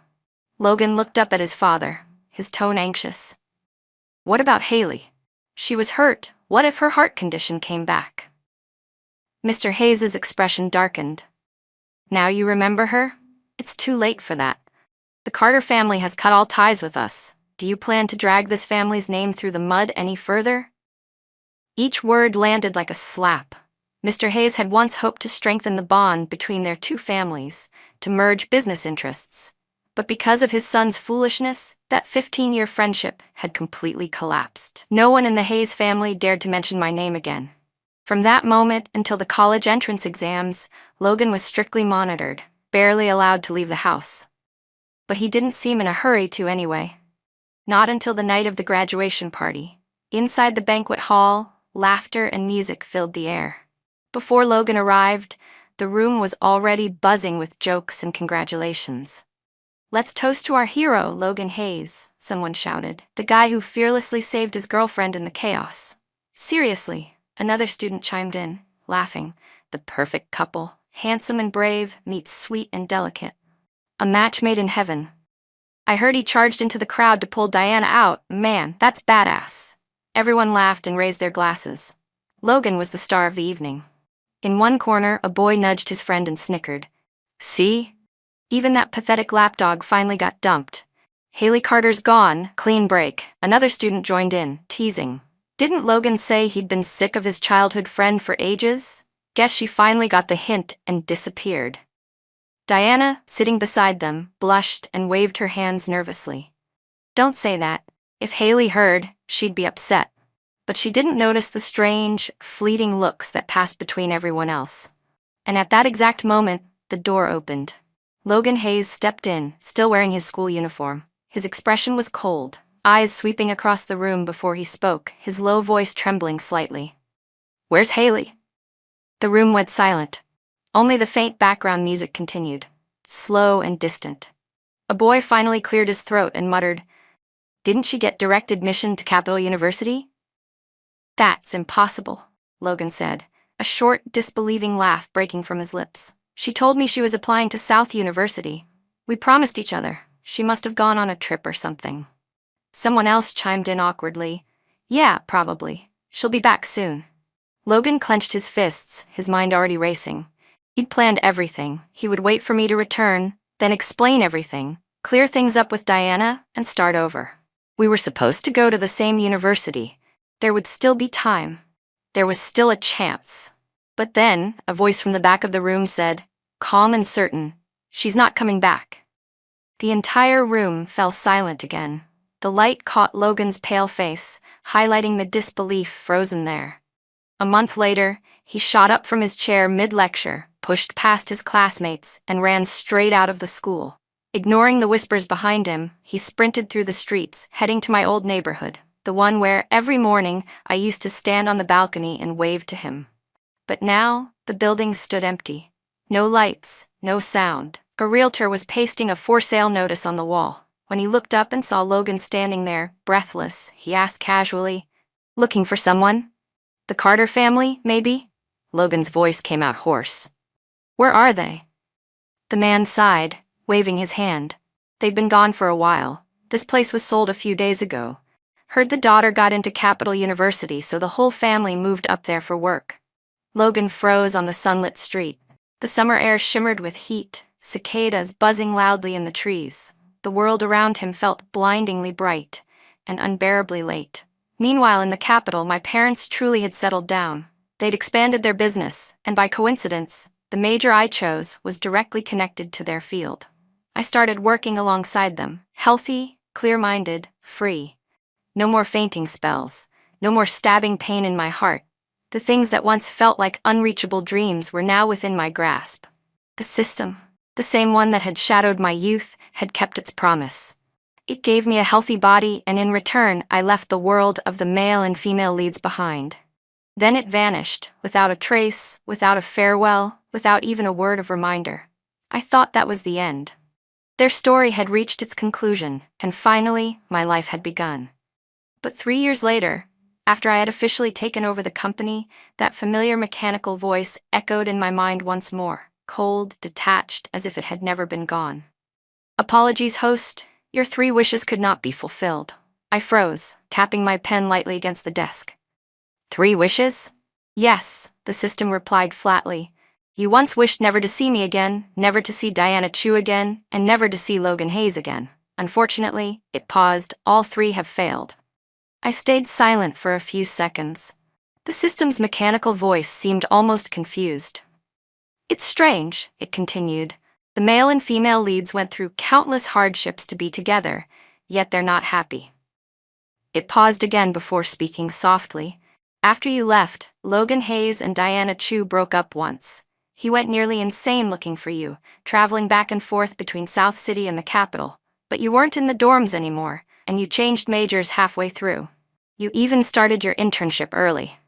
Logan looked up at his father, his tone anxious. What about Haley? She was hurt. What if her heart condition came back? Mr. Hayes's expression darkened. Now you remember her? It's too late for that. The Carter family has cut all ties with us. Do you plan to drag this family's name through the mud any further? Each word landed like a slap. Mr. Hayes had once hoped to strengthen the bond between their two families, to merge business interests. But because of his son's foolishness, that 15-year friendship had completely collapsed. No one in the Hayes family dared to mention my name again. From that moment until the college entrance exams, Logan was strictly monitored, barely allowed to leave the house. But he didn't seem in a hurry to anyway. Not until the night of the graduation party. Inside the banquet hall, laughter and music filled the air. Before Logan arrived, the room was already buzzing with jokes and congratulations. Let's toast to our hero, Logan Hayes, someone shouted, the guy who fearlessly saved his girlfriend in the chaos. Seriously, another student chimed in, laughing. The perfect couple, handsome and brave, meets sweet and delicate. A match made in heaven. I heard he charged into the crowd to pull Diana out. Man, that's badass. Everyone laughed and raised their glasses. Logan was the star of the evening. In one corner, a boy nudged his friend and snickered. See? Even that pathetic lapdog finally got dumped. Haley Carter's gone, clean break. Another student joined in, teasing. Didn't Logan say he'd been sick of his childhood friend for ages? Guess she finally got the hint and disappeared. Diana, sitting beside them, blushed and waved her hands nervously. Don't say that. If Haley heard, she'd be upset. But she didn't notice the strange, fleeting looks that passed between everyone else. And at that exact moment, the door opened. Logan Hayes stepped in, still wearing his school uniform. His expression was cold, eyes sweeping across the room before he spoke, his low voice trembling slightly. Where's Haley? The room went silent. Only the faint background music continued, slow and distant. A boy finally cleared his throat and muttered, Didn't she get direct admission to Capital University? That's impossible, Logan said, a short, disbelieving laugh breaking from his lips. She told me she was applying to South University. We promised each other. She must have gone on a trip or something. Someone else chimed in awkwardly. Yeah, probably. She'll be back soon. Logan clenched his fists, his mind already racing. He'd planned everything. He would wait for me to return, then explain everything, clear things up with Diana, and start over. We were supposed to go to the same university. There would still be time. There was still a chance. But then, a voice from the back of the room said, calm and certain, she's not coming back. The entire room fell silent again. The light caught Logan's pale face, highlighting the disbelief frozen there. A month later, he shot up from his chair mid-lecture, pushed past his classmates, and ran straight out of the school. Ignoring the whispers behind him, he sprinted through the streets, heading to my old neighborhood, the one where, every morning, I used to stand on the balcony and wave to him. But now, the building stood empty. No lights, no sound. A realtor was pasting a for sale notice on the wall. When he looked up and saw Logan standing there, breathless, he asked casually, Looking for someone? The Carter family, maybe? Logan's voice came out hoarse. Where are they? The man sighed, waving his hand. They'd been gone for a while. This place was sold a few days ago. Heard the daughter got into Capital University, so the whole family moved up there for work. Logan froze on the sunlit street. The summer air shimmered with heat, cicadas buzzing loudly in the trees. The world around him felt blindingly bright and unbearably late. Meanwhile, in the capital, my parents truly had settled down. They'd expanded their business, and by coincidence, the major I chose was directly connected to their field. I started working alongside them, healthy, clear-minded, free. No more fainting spells, no more stabbing pain in my heart. The things that once felt like unreachable dreams were now within my grasp. The system, the same one that had shadowed my youth, had kept its promise. It gave me a healthy body, and in return, I left the world of the male and female leads behind. Then it vanished, without a trace, without a farewell, without even a word of reminder. I thought that was the end. Their story had reached its conclusion, and finally, my life had begun. But 3 years later, after I had officially taken over the company, that familiar mechanical voice echoed in my mind once more, cold, detached, as if it had never been gone. "Apologies, host. Your 3 wishes could not be fulfilled." I froze, tapping my pen lightly against the desk. 3 wishes? Yes, the system replied flatly. You once wished never to see me again, never to see Diana Chu again, and never to see Logan Hayes again. Unfortunately, it paused, all 3 have failed. I stayed silent for a few seconds. The system's mechanical voice seemed almost confused. "It's strange," it continued. "The male and female leads went through countless hardships to be together, yet they're not happy." It paused again before speaking softly. "After you left, Logan Hayes and Diana Chu broke up once. He went nearly insane looking for you, traveling back and forth between South City and the capital. But you weren't in the dorms anymore, and you changed majors halfway through. You even started your internship early.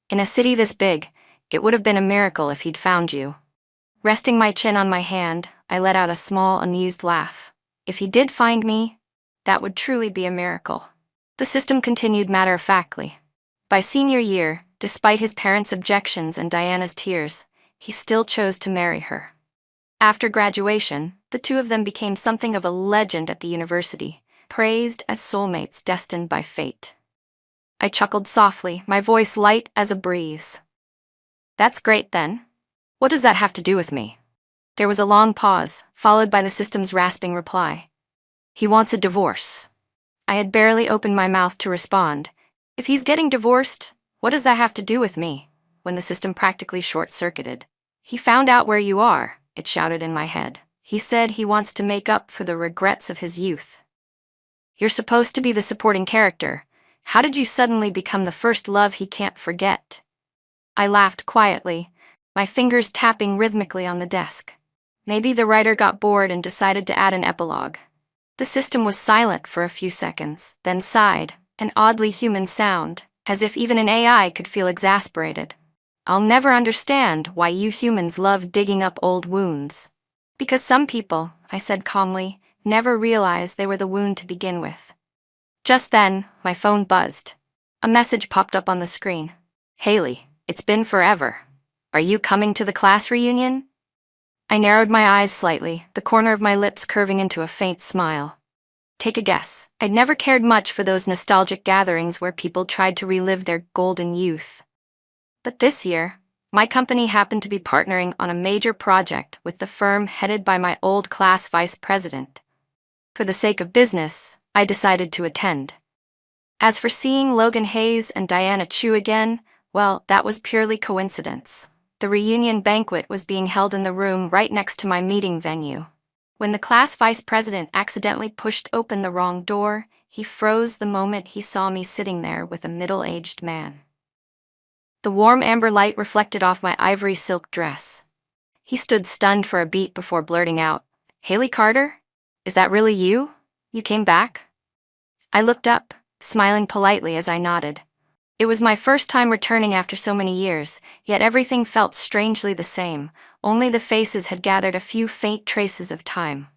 In a city this big, it would have been a miracle if he'd found you." Resting my chin on my hand, I let out a small, amused laugh. If he did find me, that would truly be a miracle. The system continued matter-of-factly. By senior year, despite his parents' objections and Diana's tears, he still chose to marry her. After graduation, the 2 of them became something of a legend at the university, praised as soulmates destined by fate. I chuckled softly, my voice light as a breeze. "That's great then. What does that have to do with me?" There was a long pause, followed by the system's rasping reply. "He wants a divorce." I had barely opened my mouth to respond. "If he's getting divorced, what does that have to do with me?" When the system practically short-circuited. "He found out where you are," it shouted in my head. "He said he wants to make up for the regrets of his youth." "You're supposed to be the supporting character. How did you suddenly become the first love he can't forget?" I laughed quietly, my fingers tapping rhythmically on the desk. Maybe the writer got bored and decided to add an epilogue. The system was silent for a few seconds, then sighed, an oddly human sound, as if even an AI could feel exasperated. "I'll never understand why you humans love digging up old wounds." "Because some people," I said calmly, "never realize they were the wound to begin with." Just then, my phone buzzed. A message popped up on the screen. "Haley, it's been forever. Are you coming to the class reunion?" I narrowed my eyes slightly, the corner of my lips curving into a faint smile. Take a guess. I'd never cared much for those nostalgic gatherings where people tried to relive their golden youth. But this year, my company happened to be partnering on a major project with the firm headed by my old class vice president. For the sake of business, I decided to attend. As for seeing Logan Hayes and Diana Chu again, well, that was purely coincidence. The reunion banquet was being held in the room right next to my meeting venue. When the class vice president accidentally pushed open the wrong door, he froze the moment he saw me sitting there with a middle-aged man. The warm amber light reflected off my ivory silk dress. He stood stunned for a beat before blurting out, "Haley Carter? Is that really you? You came back?" I looked up, smiling politely as I nodded. It was my first time returning after so many years, yet everything felt strangely the same, only the faces had gathered a few faint traces of time.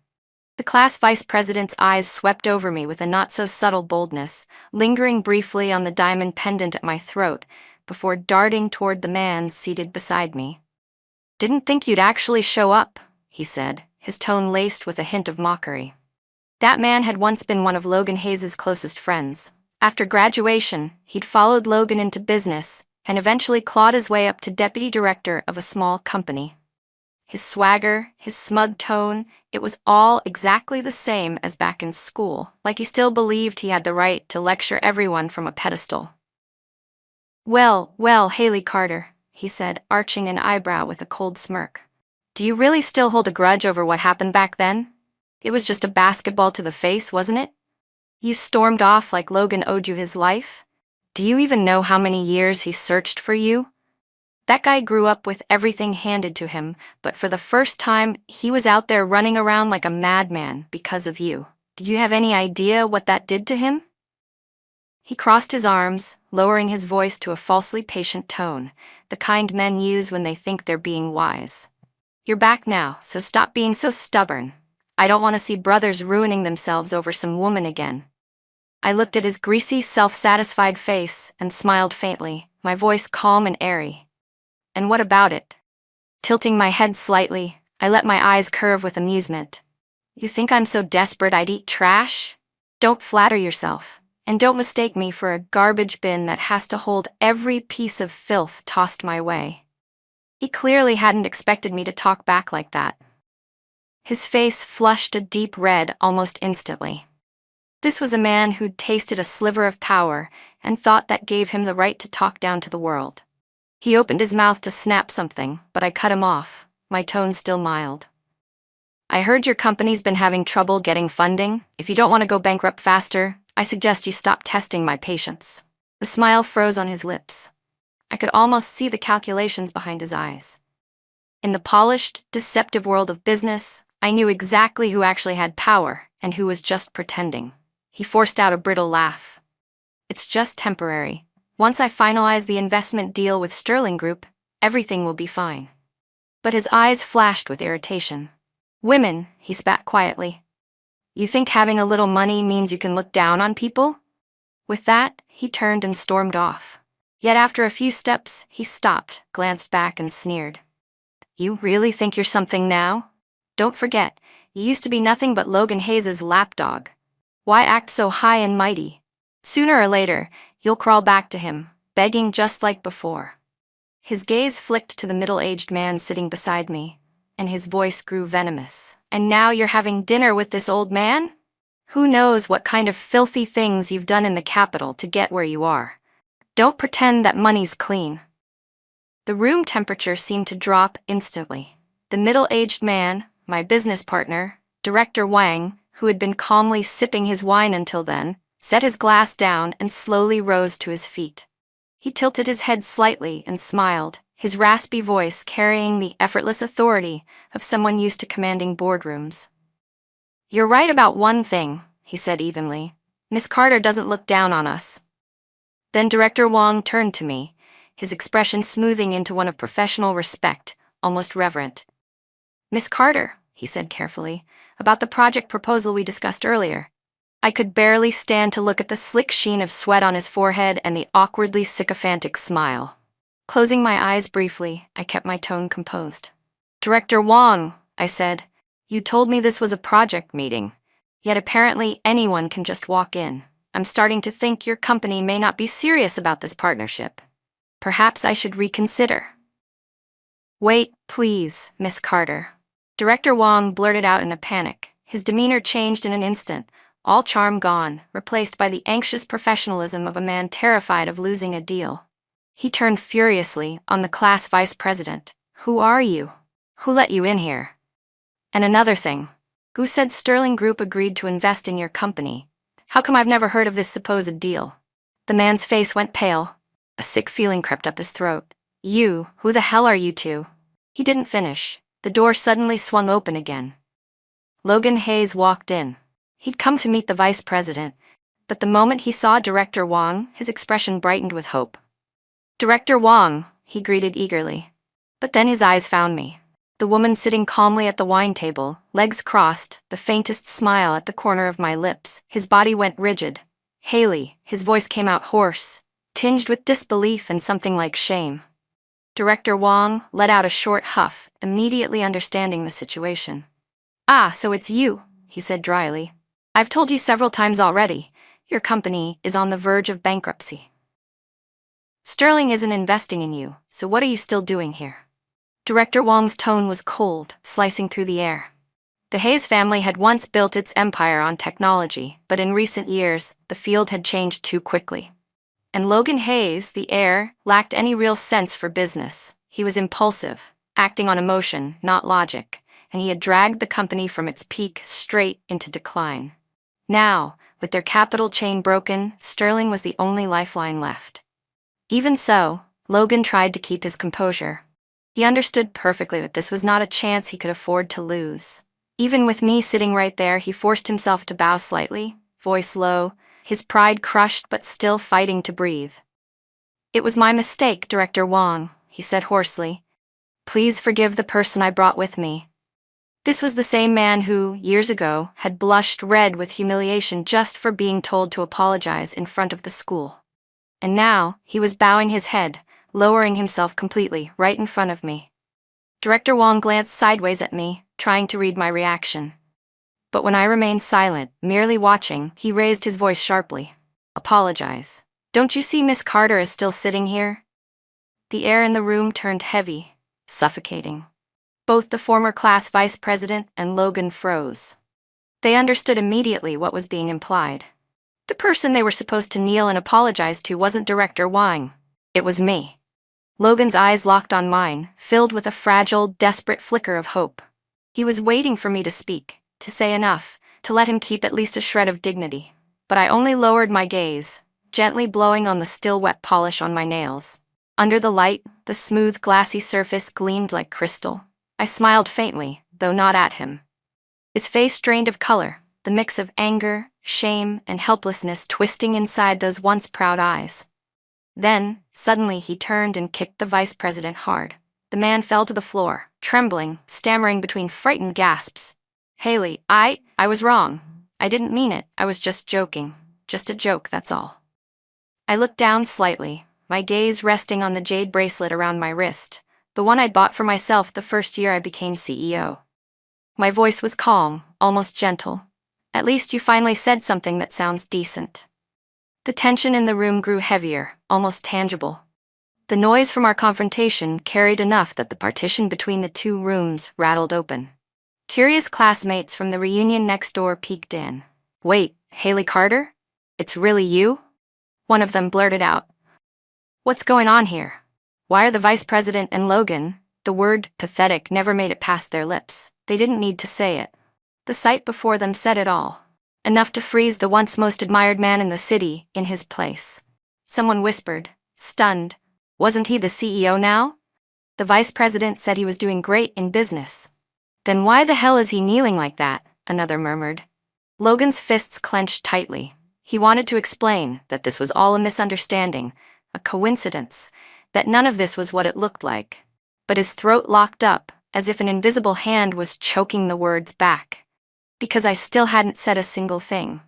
The class vice president's eyes swept over me with a not-so-subtle boldness, lingering briefly on the diamond pendant at my throat, before darting toward the man seated beside me. "Didn't think you'd actually show up," he said, his tone laced with a hint of mockery. That man had once been one of Logan Hayes' closest friends. After graduation, he'd followed Logan into business, and eventually clawed his way up to deputy director of a small company. His swagger, his smug tone, it was all exactly the same as back in school, like he still believed he had the right to lecture everyone from a pedestal. "Well, well, Haley Carter," he said, arching an eyebrow with a cold smirk. "Do you really still hold a grudge over what happened back then? It was just a basketball to the face, wasn't it? You stormed off like Logan owed you his life? Do you even know how many years he searched for you? That guy grew up with everything handed to him, but for the first time, he was out there running around like a madman because of you. Did you have any idea what that did to him?" He crossed his arms, lowering his voice to a falsely patient tone, the kind men use when they think they're being wise. "You're back now, so stop being so stubborn. I don't want to see brothers ruining themselves over some woman again." I looked at his greasy, self-satisfied face and smiled faintly, my voice calm and airy. "And what about it?" Tilting my head slightly, I let my eyes curve with amusement. "You think I'm so desperate I'd eat trash? Don't flatter yourself, and don't mistake me for a garbage bin that has to hold every piece of filth tossed my way." He clearly hadn't expected me to talk back like that. His face flushed a deep red almost instantly. This was a man who'd tasted a sliver of power and thought that gave him the right to talk down to the world. He opened his mouth to snap something, but I cut him off, my tone still mild. "I heard your company's been having trouble getting funding. If you don't want to go bankrupt faster, I suggest you stop testing my patience." The smile froze on his lips. I could almost see the calculations behind his eyes. In the polished, deceptive world of business, I knew exactly who actually had power and who was just pretending. He forced out a brittle laugh. "It's just temporary. Once I finalize the investment deal with Sterling Group, everything will be fine." But his eyes flashed with irritation. "Women," he spat quietly. "You think having a little money means you can look down on people?" With that, he turned and stormed off. Yet after a few steps, he stopped, glanced back and sneered. "You really think you're something now? Don't forget, you used to be nothing but Logan Hayes's lapdog. Why act so high and mighty? Sooner or later, you'll crawl back to him, begging just like before." His gaze flicked to the middle-aged man sitting beside me, and his voice grew venomous. "And now you're having dinner with this old man? Who knows what kind of filthy things you've done in the capital to get where you are? Don't pretend that money's clean." The room temperature seemed to drop instantly. The middle-aged man, my business partner, Director Wang, who had been calmly sipping his wine until then, set his glass down and slowly rose to his feet. He tilted his head slightly and smiled, his raspy voice carrying the effortless authority of someone used to commanding boardrooms. "You're right about one thing," he said evenly. "Miss Carter doesn't look down on us." Then Director Wang turned to me, his expression smoothing into one of professional respect, almost reverent. "Miss Carter," he said carefully, "about the project proposal we discussed earlier." I could barely stand to look at the slick sheen of sweat on his forehead and the awkwardly sycophantic smile. Closing my eyes briefly, I kept my tone composed. "Director Wang," I said, "you told me this was a project meeting, yet apparently anyone can just walk in. I'm starting to think your company may not be serious about this partnership. Perhaps I should reconsider." "Wait, please, Miss Carter." Director Wang blurted out in a panic. His demeanor changed in an instant, all charm gone, replaced by the anxious professionalism of a man terrified of losing a deal. He turned furiously on the class vice president. "Who are you? Who let you in here? And another thing, who said Sterling Group agreed to invest in your company? How come I've never heard of this supposed deal?" The man's face went pale. A sick feeling crept up his throat. Who the hell are you two?" He didn't finish. The door suddenly swung open again. Logan Hayes walked in. He'd come to meet the vice president, but the moment he saw Director Wang, his expression brightened with hope. "Director Wang," he greeted eagerly. But then his eyes found me. The woman sitting calmly at the wine table, legs crossed, the faintest smile at the corner of my lips. His body went rigid. "Haley," his voice came out hoarse, tinged with disbelief and something like shame. Director Wang let out a short huff, immediately understanding the situation. "Ah, so it's you," he said dryly. "I've told you several times already, your company is on the verge of bankruptcy." Sterling isn't investing in you, so what are you still doing here? Director Wong's tone was cold, slicing through the air. The Hayes family had once built its empire on technology, but in recent years, the field had changed too quickly. And Logan Hayes, the heir, lacked any real sense for business. He was impulsive, acting on emotion, not logic, and he had dragged the company from its peak straight into decline. Now, with their capital chain broken, Sterling was the only lifeline left. Even so, Logan tried to keep his composure. He understood perfectly that this was not a chance he could afford to lose. Even with me sitting right there, he forced himself to bow slightly, voice low, his pride crushed but still fighting to breathe. "It was my mistake, Director Wong," he said hoarsely. "Please forgive the person I brought with me." This was the same man who, years ago, had blushed red with humiliation just for being told to apologize in front of the school. And now, he was bowing his head, lowering himself completely, right in front of me. Director Wong glanced sideways at me, trying to read my reaction. But when I remained silent, merely watching, he raised his voice sharply. "Apologize. Don't you see Miss Carter is still sitting here?" The air in the room turned heavy, suffocating. Both the former class vice president and Logan froze. They understood immediately what was being implied. The person they were supposed to kneel and apologize to wasn't Director Wang. It was me. Logan's eyes locked on mine, filled with a fragile, desperate flicker of hope. He was waiting for me to speak, to say enough, to let him keep at least a shred of dignity. But I only lowered my gaze, gently blowing on the still wet polish on my nails. Under the light, the smooth, glassy surface gleamed like crystal. I smiled faintly, though not at him. His face drained of color, the mix of anger, shame, and helplessness twisting inside those once proud eyes. Then, suddenly he turned and kicked the vice president hard. The man fell to the floor, trembling, stammering between frightened gasps. "Haley, I was wrong. I didn't mean it, I was just joking. Just a joke, that's all." I looked down slightly, my gaze resting on the jade bracelet around my wrist, the one I'd bought for myself the first year I became CEO. My voice was calm, almost gentle. "At least you finally said something that sounds decent." The tension in the room grew heavier, almost tangible. The noise from our confrontation carried enough that the partition between the two rooms rattled open. Curious classmates from the reunion next door peeked in. "Wait, Haley Carter? It's really you?" One of them blurted out. "What's going on here? Why are the vice president and Logan?" The word pathetic never made it past their lips. They didn't need to say it. The sight before them said it all. Enough to freeze the once most admired man in the city in his place. Someone whispered, stunned, "Wasn't he the CEO now?" The vice president said he was doing great in business. "Then why the hell is he kneeling like that?" another murmured. Logan's fists clenched tightly. He wanted to explain that this was all a misunderstanding, a coincidence, that none of this was what it looked like. But his throat locked up, as if an invisible hand was choking the words back. Because I still hadn't said a single thing.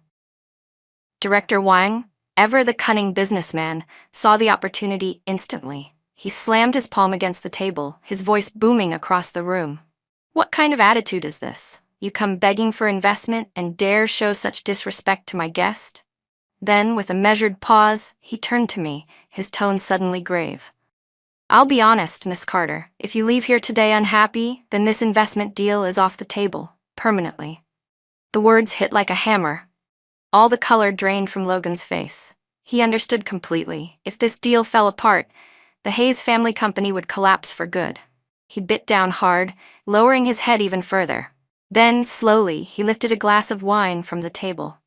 Director Wang, ever the cunning businessman, saw the opportunity instantly. He slammed his palm against the table, his voice booming across the room. "What kind of attitude is this? You come begging for investment and dare show such disrespect to my guest?" Then, with a measured pause, he turned to me, his tone suddenly grave. "I'll be honest, Miss Carter. If you leave here today unhappy, then this investment deal is off the table, permanently." The words hit like a hammer. All the color drained from Logan's face. He understood completely. If this deal fell apart, the Hayes family company would collapse for good. He bit down hard, lowering his head even further. Then, slowly, he lifted a glass of wine from the table.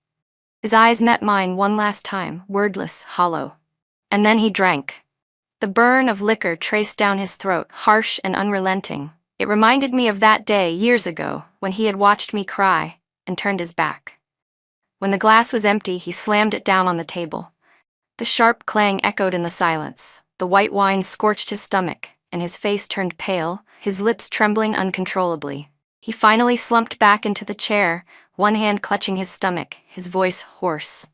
His eyes met mine one last time, wordless, hollow. And then he drank. The burn of liquor traced down his throat, harsh and unrelenting. It reminded me of that day, years ago, when he had watched me cry and turned his back. When the glass was empty, he slammed it down on the table. The sharp clang echoed in the silence. The white wine scorched his stomach, and his face turned pale, his lips trembling uncontrollably. He finally slumped back into the chair, one hand clutching his stomach, his voice hoarse.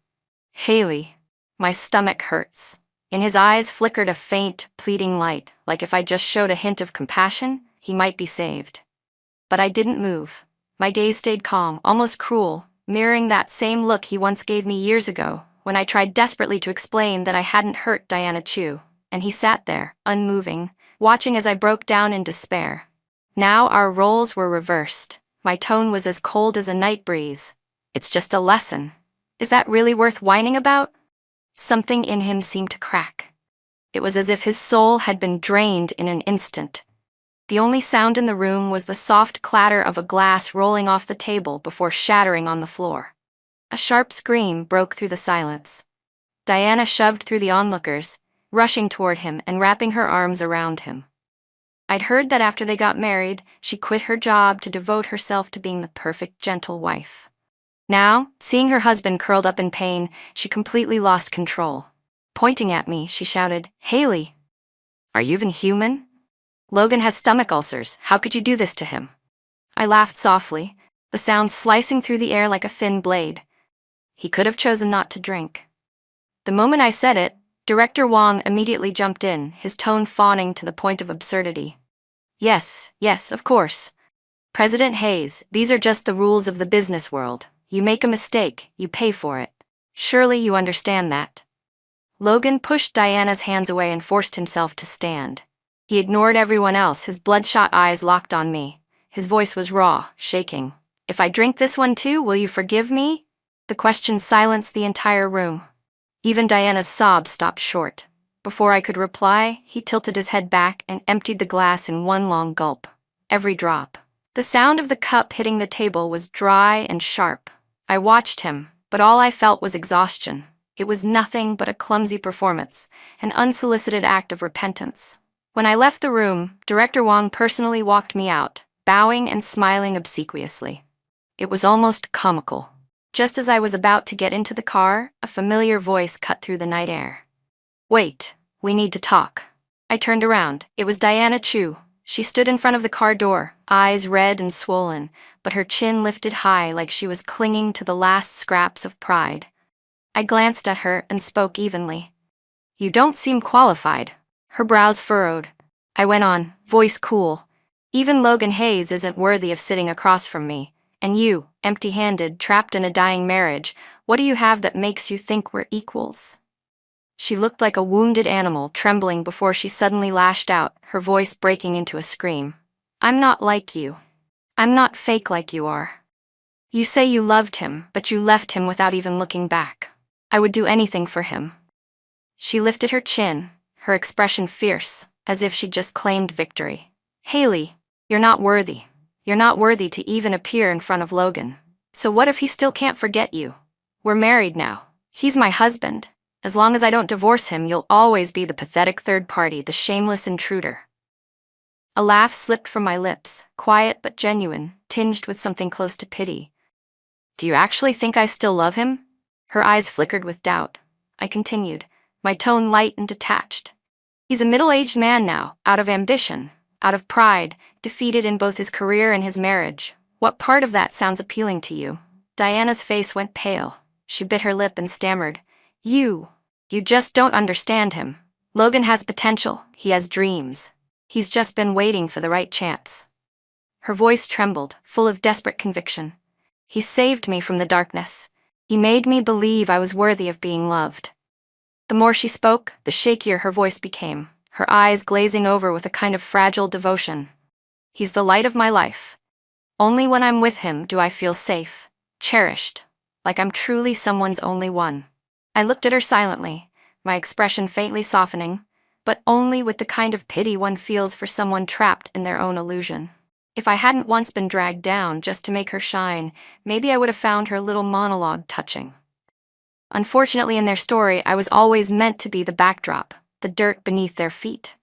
"Haley, my stomach hurts." In his eyes flickered a faint, pleading light, like if I just showed a hint of compassion, he might be saved. But I didn't move. My gaze stayed calm, almost cruel, mirroring that same look he once gave me years ago, when I tried desperately to explain that I hadn't hurt Diana Chu. and he sat there, unmoving, watching as I broke down in despair. Now our roles were reversed. My tone was as cold as a night breeze. It's just a lesson. Is that really worth whining about? Something in him seemed to crack. It was as if his soul had been drained in an instant. The only sound in the room was the soft clatter of a glass rolling off the table before shattering on the floor. A sharp scream broke through the silence. Diana shoved through the onlookers, rushing toward him and wrapping her arms around him. I'd heard that after they got married, she quit her job to devote herself to being the perfect, gentle wife. Now, seeing her husband curled up in pain, she completely lost control. Pointing at me, she shouted, "Haley, are you even human? Logan has stomach ulcers. How could you do this to him?" I laughed softly, the sound slicing through the air like a thin blade. He could have chosen not to drink. The moment I said it, Director Wong immediately jumped in, his tone fawning to the point of absurdity. Yes, of course. President Hayes, these are just the rules of the business world. You make a mistake, you pay for it. Surely you understand that. Logan pushed Diana's hands away and forced himself to stand. He ignored everyone else, his bloodshot eyes locked on me. His voice was raw, shaking. "If I drink this one too, will you forgive me?" The question silenced the entire room. Even Diana's sobs stopped short. Before I could reply, he tilted his head back and emptied the glass in one long gulp. Every drop. The sound of the cup hitting the table was dry and sharp. I watched him, but all I felt was exhaustion. It was nothing but a clumsy performance, an unsolicited act of repentance. When I left the room, Director Wong personally walked me out, bowing and smiling obsequiously. It was almost comical. Just as I was about to get into the car, a familiar voice cut through the night air. "Wait, we need to talk." I turned around. It was Diana Chu. She stood in front of the car door, eyes red and swollen, but her chin lifted high like she was clinging to the last scraps of pride. I glanced at her and spoke evenly. "You don't seem qualified." Her brows furrowed. I went on, voice cool. "Even Logan Hayes isn't worthy of sitting across from me. And you, empty-handed, trapped in a dying marriage, what do you have that makes you think we're equals?" She looked like a wounded animal, trembling before she suddenly lashed out, her voice breaking into a scream. "I'm not like you. I'm not fake like you are. You say you loved him, but you left him without even looking back. I would do anything for him." She lifted her chin, her expression fierce, as if she'd just claimed victory. "Haley, you're not worthy. You're not worthy to even appear in front of Logan. So what if he still can't forget you? We're married now. He's my husband. As long as I don't divorce him, you'll always be the pathetic third party, the shameless intruder." A laugh slipped from my lips, quiet but genuine, tinged with something close to pity. "Do you actually think I still love him?" Her eyes flickered with doubt. I continued, my tone light and detached. "He's a middle-aged man now, out of ambition, out of pride, defeated in both his career and his marriage. What part of that sounds appealing to you?" Diana's face went pale. She bit her lip and stammered, You just don't understand him. Logan has potential, he has dreams. He's just been waiting for the right chance." Her voice trembled, full of desperate conviction. "He saved me from the darkness. He made me believe I was worthy of being loved." The more she spoke, the shakier her voice became, her eyes glazing over with a kind of fragile devotion. "He's the light of my life. Only when I'm with him do I feel safe, cherished, like I'm truly someone's only one." I looked at her silently, my expression faintly softening, but only with the kind of pity one feels for someone trapped in their own illusion. If I hadn't once been dragged down just to make her shine, maybe I would have found her little monologue touching. Unfortunately, in their story, I was always meant to be the backdrop, the dirt beneath their feet.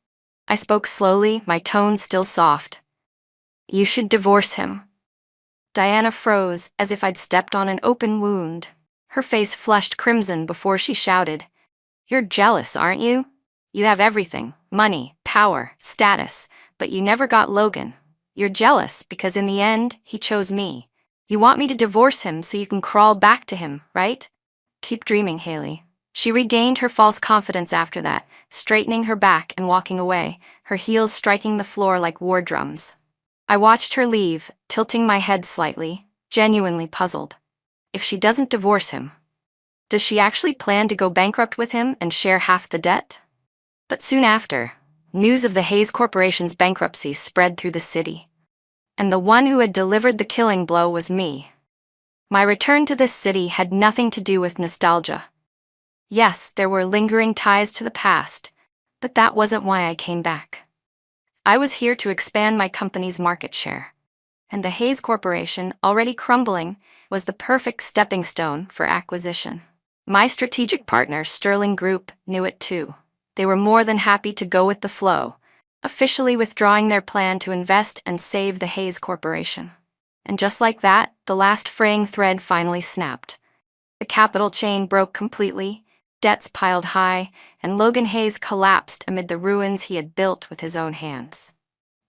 I spoke slowly, my tone still soft. "You should divorce him." Diana froze, as if I'd stepped on an open wound. Her face flushed crimson before she shouted, "You're jealous, aren't you? You have everything, money, power, status, but you never got Logan. You're jealous because in the end, he chose me. You want me to divorce him so you can crawl back to him, right? Keep dreaming, Haley." She regained her false confidence after that, straightening her back and walking away, her heels striking the floor like war drums. I watched her leave, tilting my head slightly, genuinely puzzled. If she doesn't divorce him, does she actually plan to go bankrupt with him and share half the debt? But soon after, news of the Hayes Corporation's bankruptcy spread through the city. And the one who had delivered the killing blow was me. My return to this city had nothing to do with nostalgia. Yes, there were lingering ties to the past, but that wasn't why I came back. I was here to expand my company's market share. And the Hayes Corporation, already crumbling, was the perfect stepping stone for acquisition. My strategic partner, Sterling Group, knew it too. They were more than happy to go with the flow, officially withdrawing their plan to invest and save the Hayes Corporation. And just like that, the last fraying thread finally snapped. The capital chain broke completely, debts piled high, and Logan Hayes collapsed amid the ruins he had built with his own hands.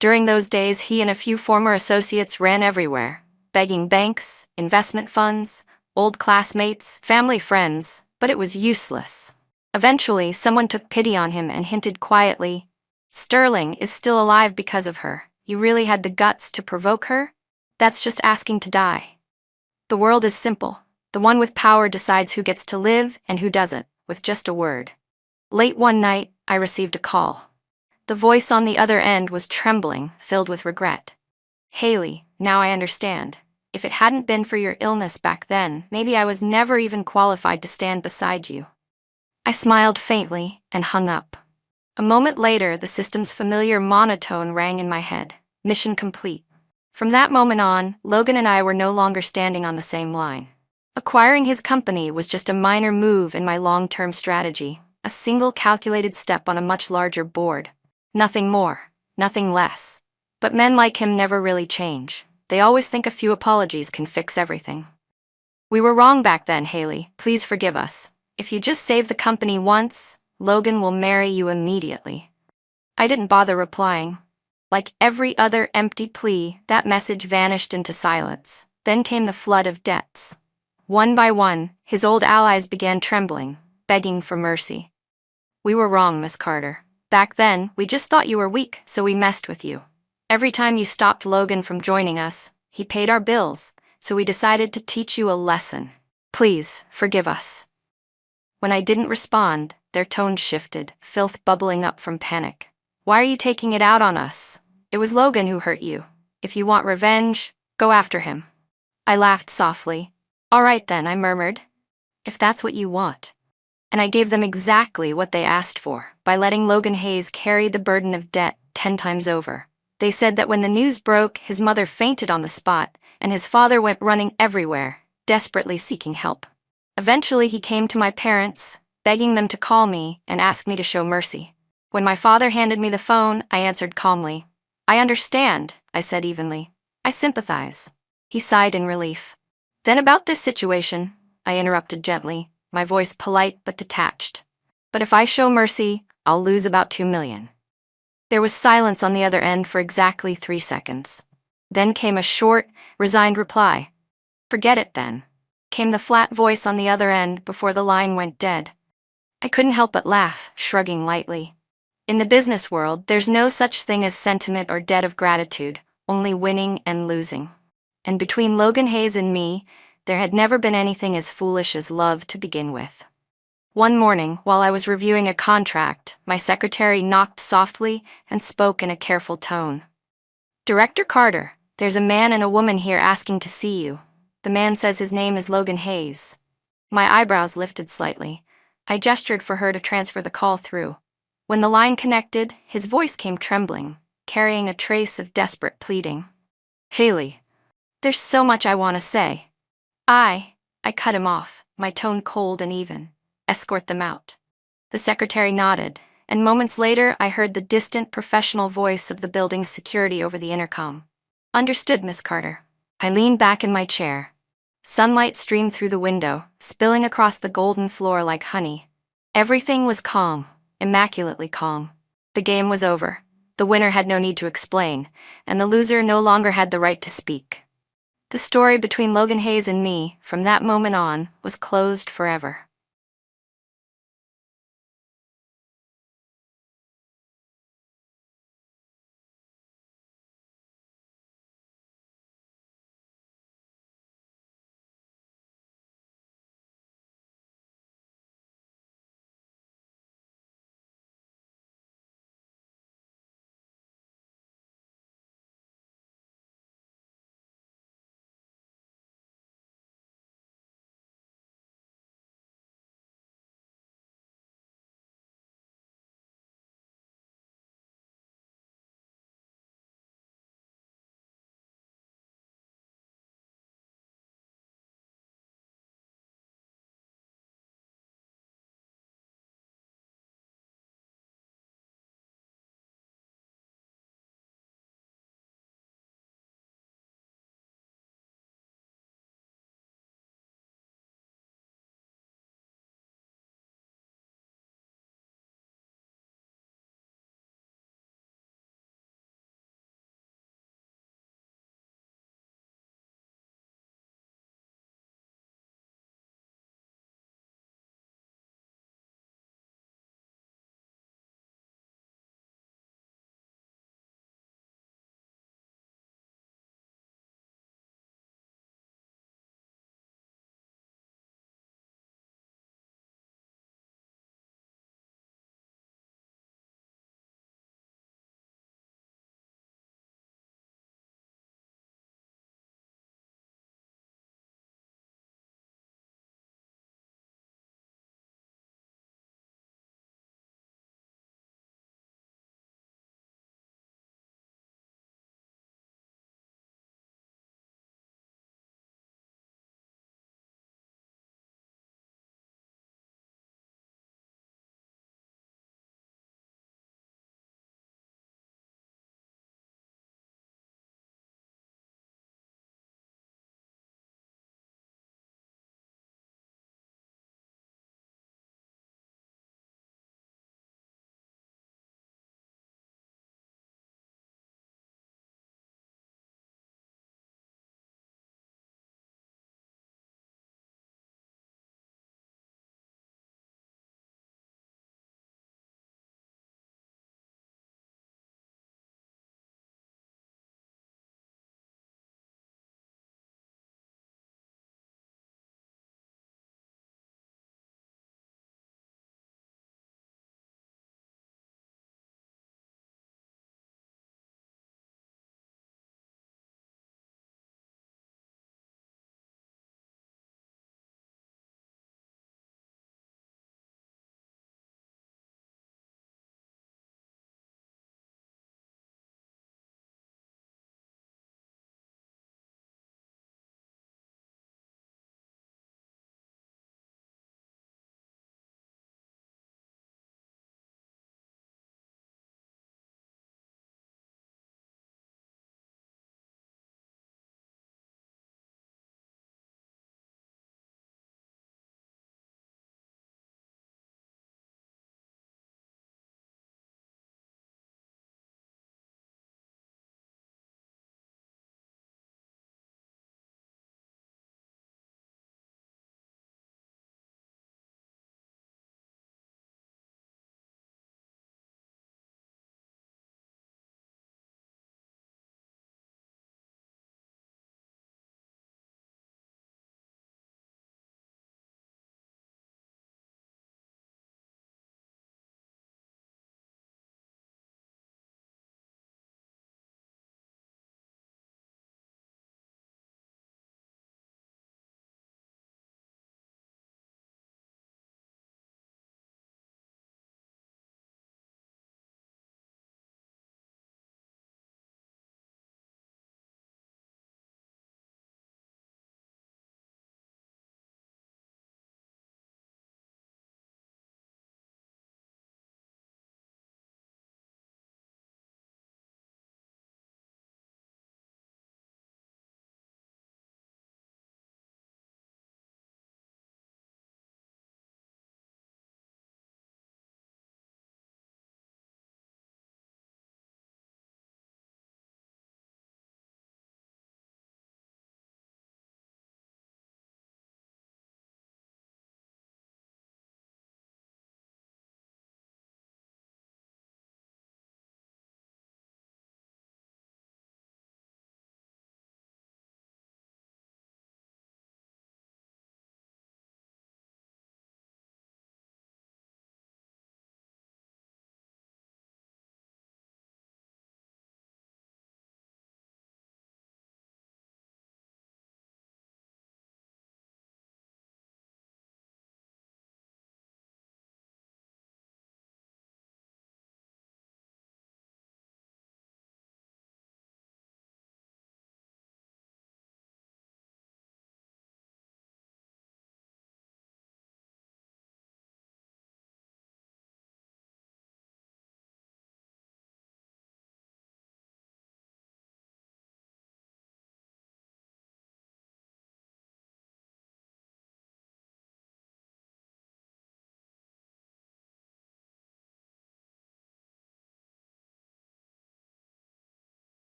During those days, he and a few former associates ran everywhere, begging banks, investment funds, old classmates, family friends, but it was useless. Eventually, someone took pity on him and hinted quietly, "Sterling is still alive because of her. You really had the guts to provoke her? That's just asking to die." The world is simple. The one with power decides who gets to live and who doesn't, with just a word. Late one night, I received a call. The voice on the other end was trembling, filled with regret. "Haley, now I understand. If it hadn't been for your illness back then, maybe I was never even qualified to stand beside you." I smiled faintly and hung up. A moment later, the system's familiar monotone rang in my head. Mission complete. From that moment on, Logan and I were no longer standing on the same line. Acquiring his company was just a minor move in my long-term strategy, a single calculated step on a much larger board. Nothing more, nothing less. But men like him never really change. They always think a few apologies can fix everything. "We were wrong back then, Haley. Please forgive us. If you just save the company once, Logan will marry you immediately." I didn't bother replying. Like every other empty plea, that message vanished into silence. Then came the flood of debts. One by one, his old allies began trembling, begging for mercy. "We were wrong, Miss Carter. Back then, we just thought you were weak, so we messed with you. Every time you stopped Logan from joining us, he paid our bills, so we decided to teach you a lesson. Please, forgive us." When I didn't respond, their tones shifted, filth bubbling up from panic. "Why are you taking it out on us? It was Logan who hurt you. If you want revenge, go after him." I laughed softly. "All right then," I murmured. "If that's what you want." And I gave them exactly what they asked for, by letting Logan Hayes carry the burden of debt 10 times over. They said that when the news broke, his mother fainted on the spot, and his father went running everywhere, desperately seeking help. Eventually, he came to my parents, begging them to call me and ask me to show mercy. When my father handed me the phone, I answered calmly. "I understand," I said evenly. "I sympathize." He sighed in relief. "Then about this situation," I interrupted gently, my voice polite but detached. "But if I show mercy, I'll lose about 2 million. There was silence on the other end for exactly 3 seconds. Then came a short, resigned reply. "Forget it then," came the flat voice on the other end before the line went dead. I couldn't help but laugh, shrugging lightly. In the business world, there's no such thing as sentiment or debt of gratitude, only winning and losing. And between Logan Hayes and me, there had never been anything as foolish as love to begin with. One morning, while I was reviewing a contract, my secretary knocked softly and spoke in a careful tone. "Director Carter, there's a man and a woman here asking to see you. The man says his name is Logan Hayes." My eyebrows lifted slightly. I gestured for her to transfer the call through. When the line connected, his voice came trembling, carrying a trace of desperate pleading. "Haley, there's so much I want to say." I cut him off, my tone cold and even. "Escort them out." The secretary nodded, and moments later I heard the distant professional voice of the building's security over the intercom. "Understood, Miss Carter." I leaned back in my chair. Sunlight streamed through the window, spilling across the golden floor like honey. Everything was calm, immaculately calm. The game was over. The winner had no need to explain, and the loser no longer had the right to speak. The story between Logan Hayes and me, from that moment on, was closed forever.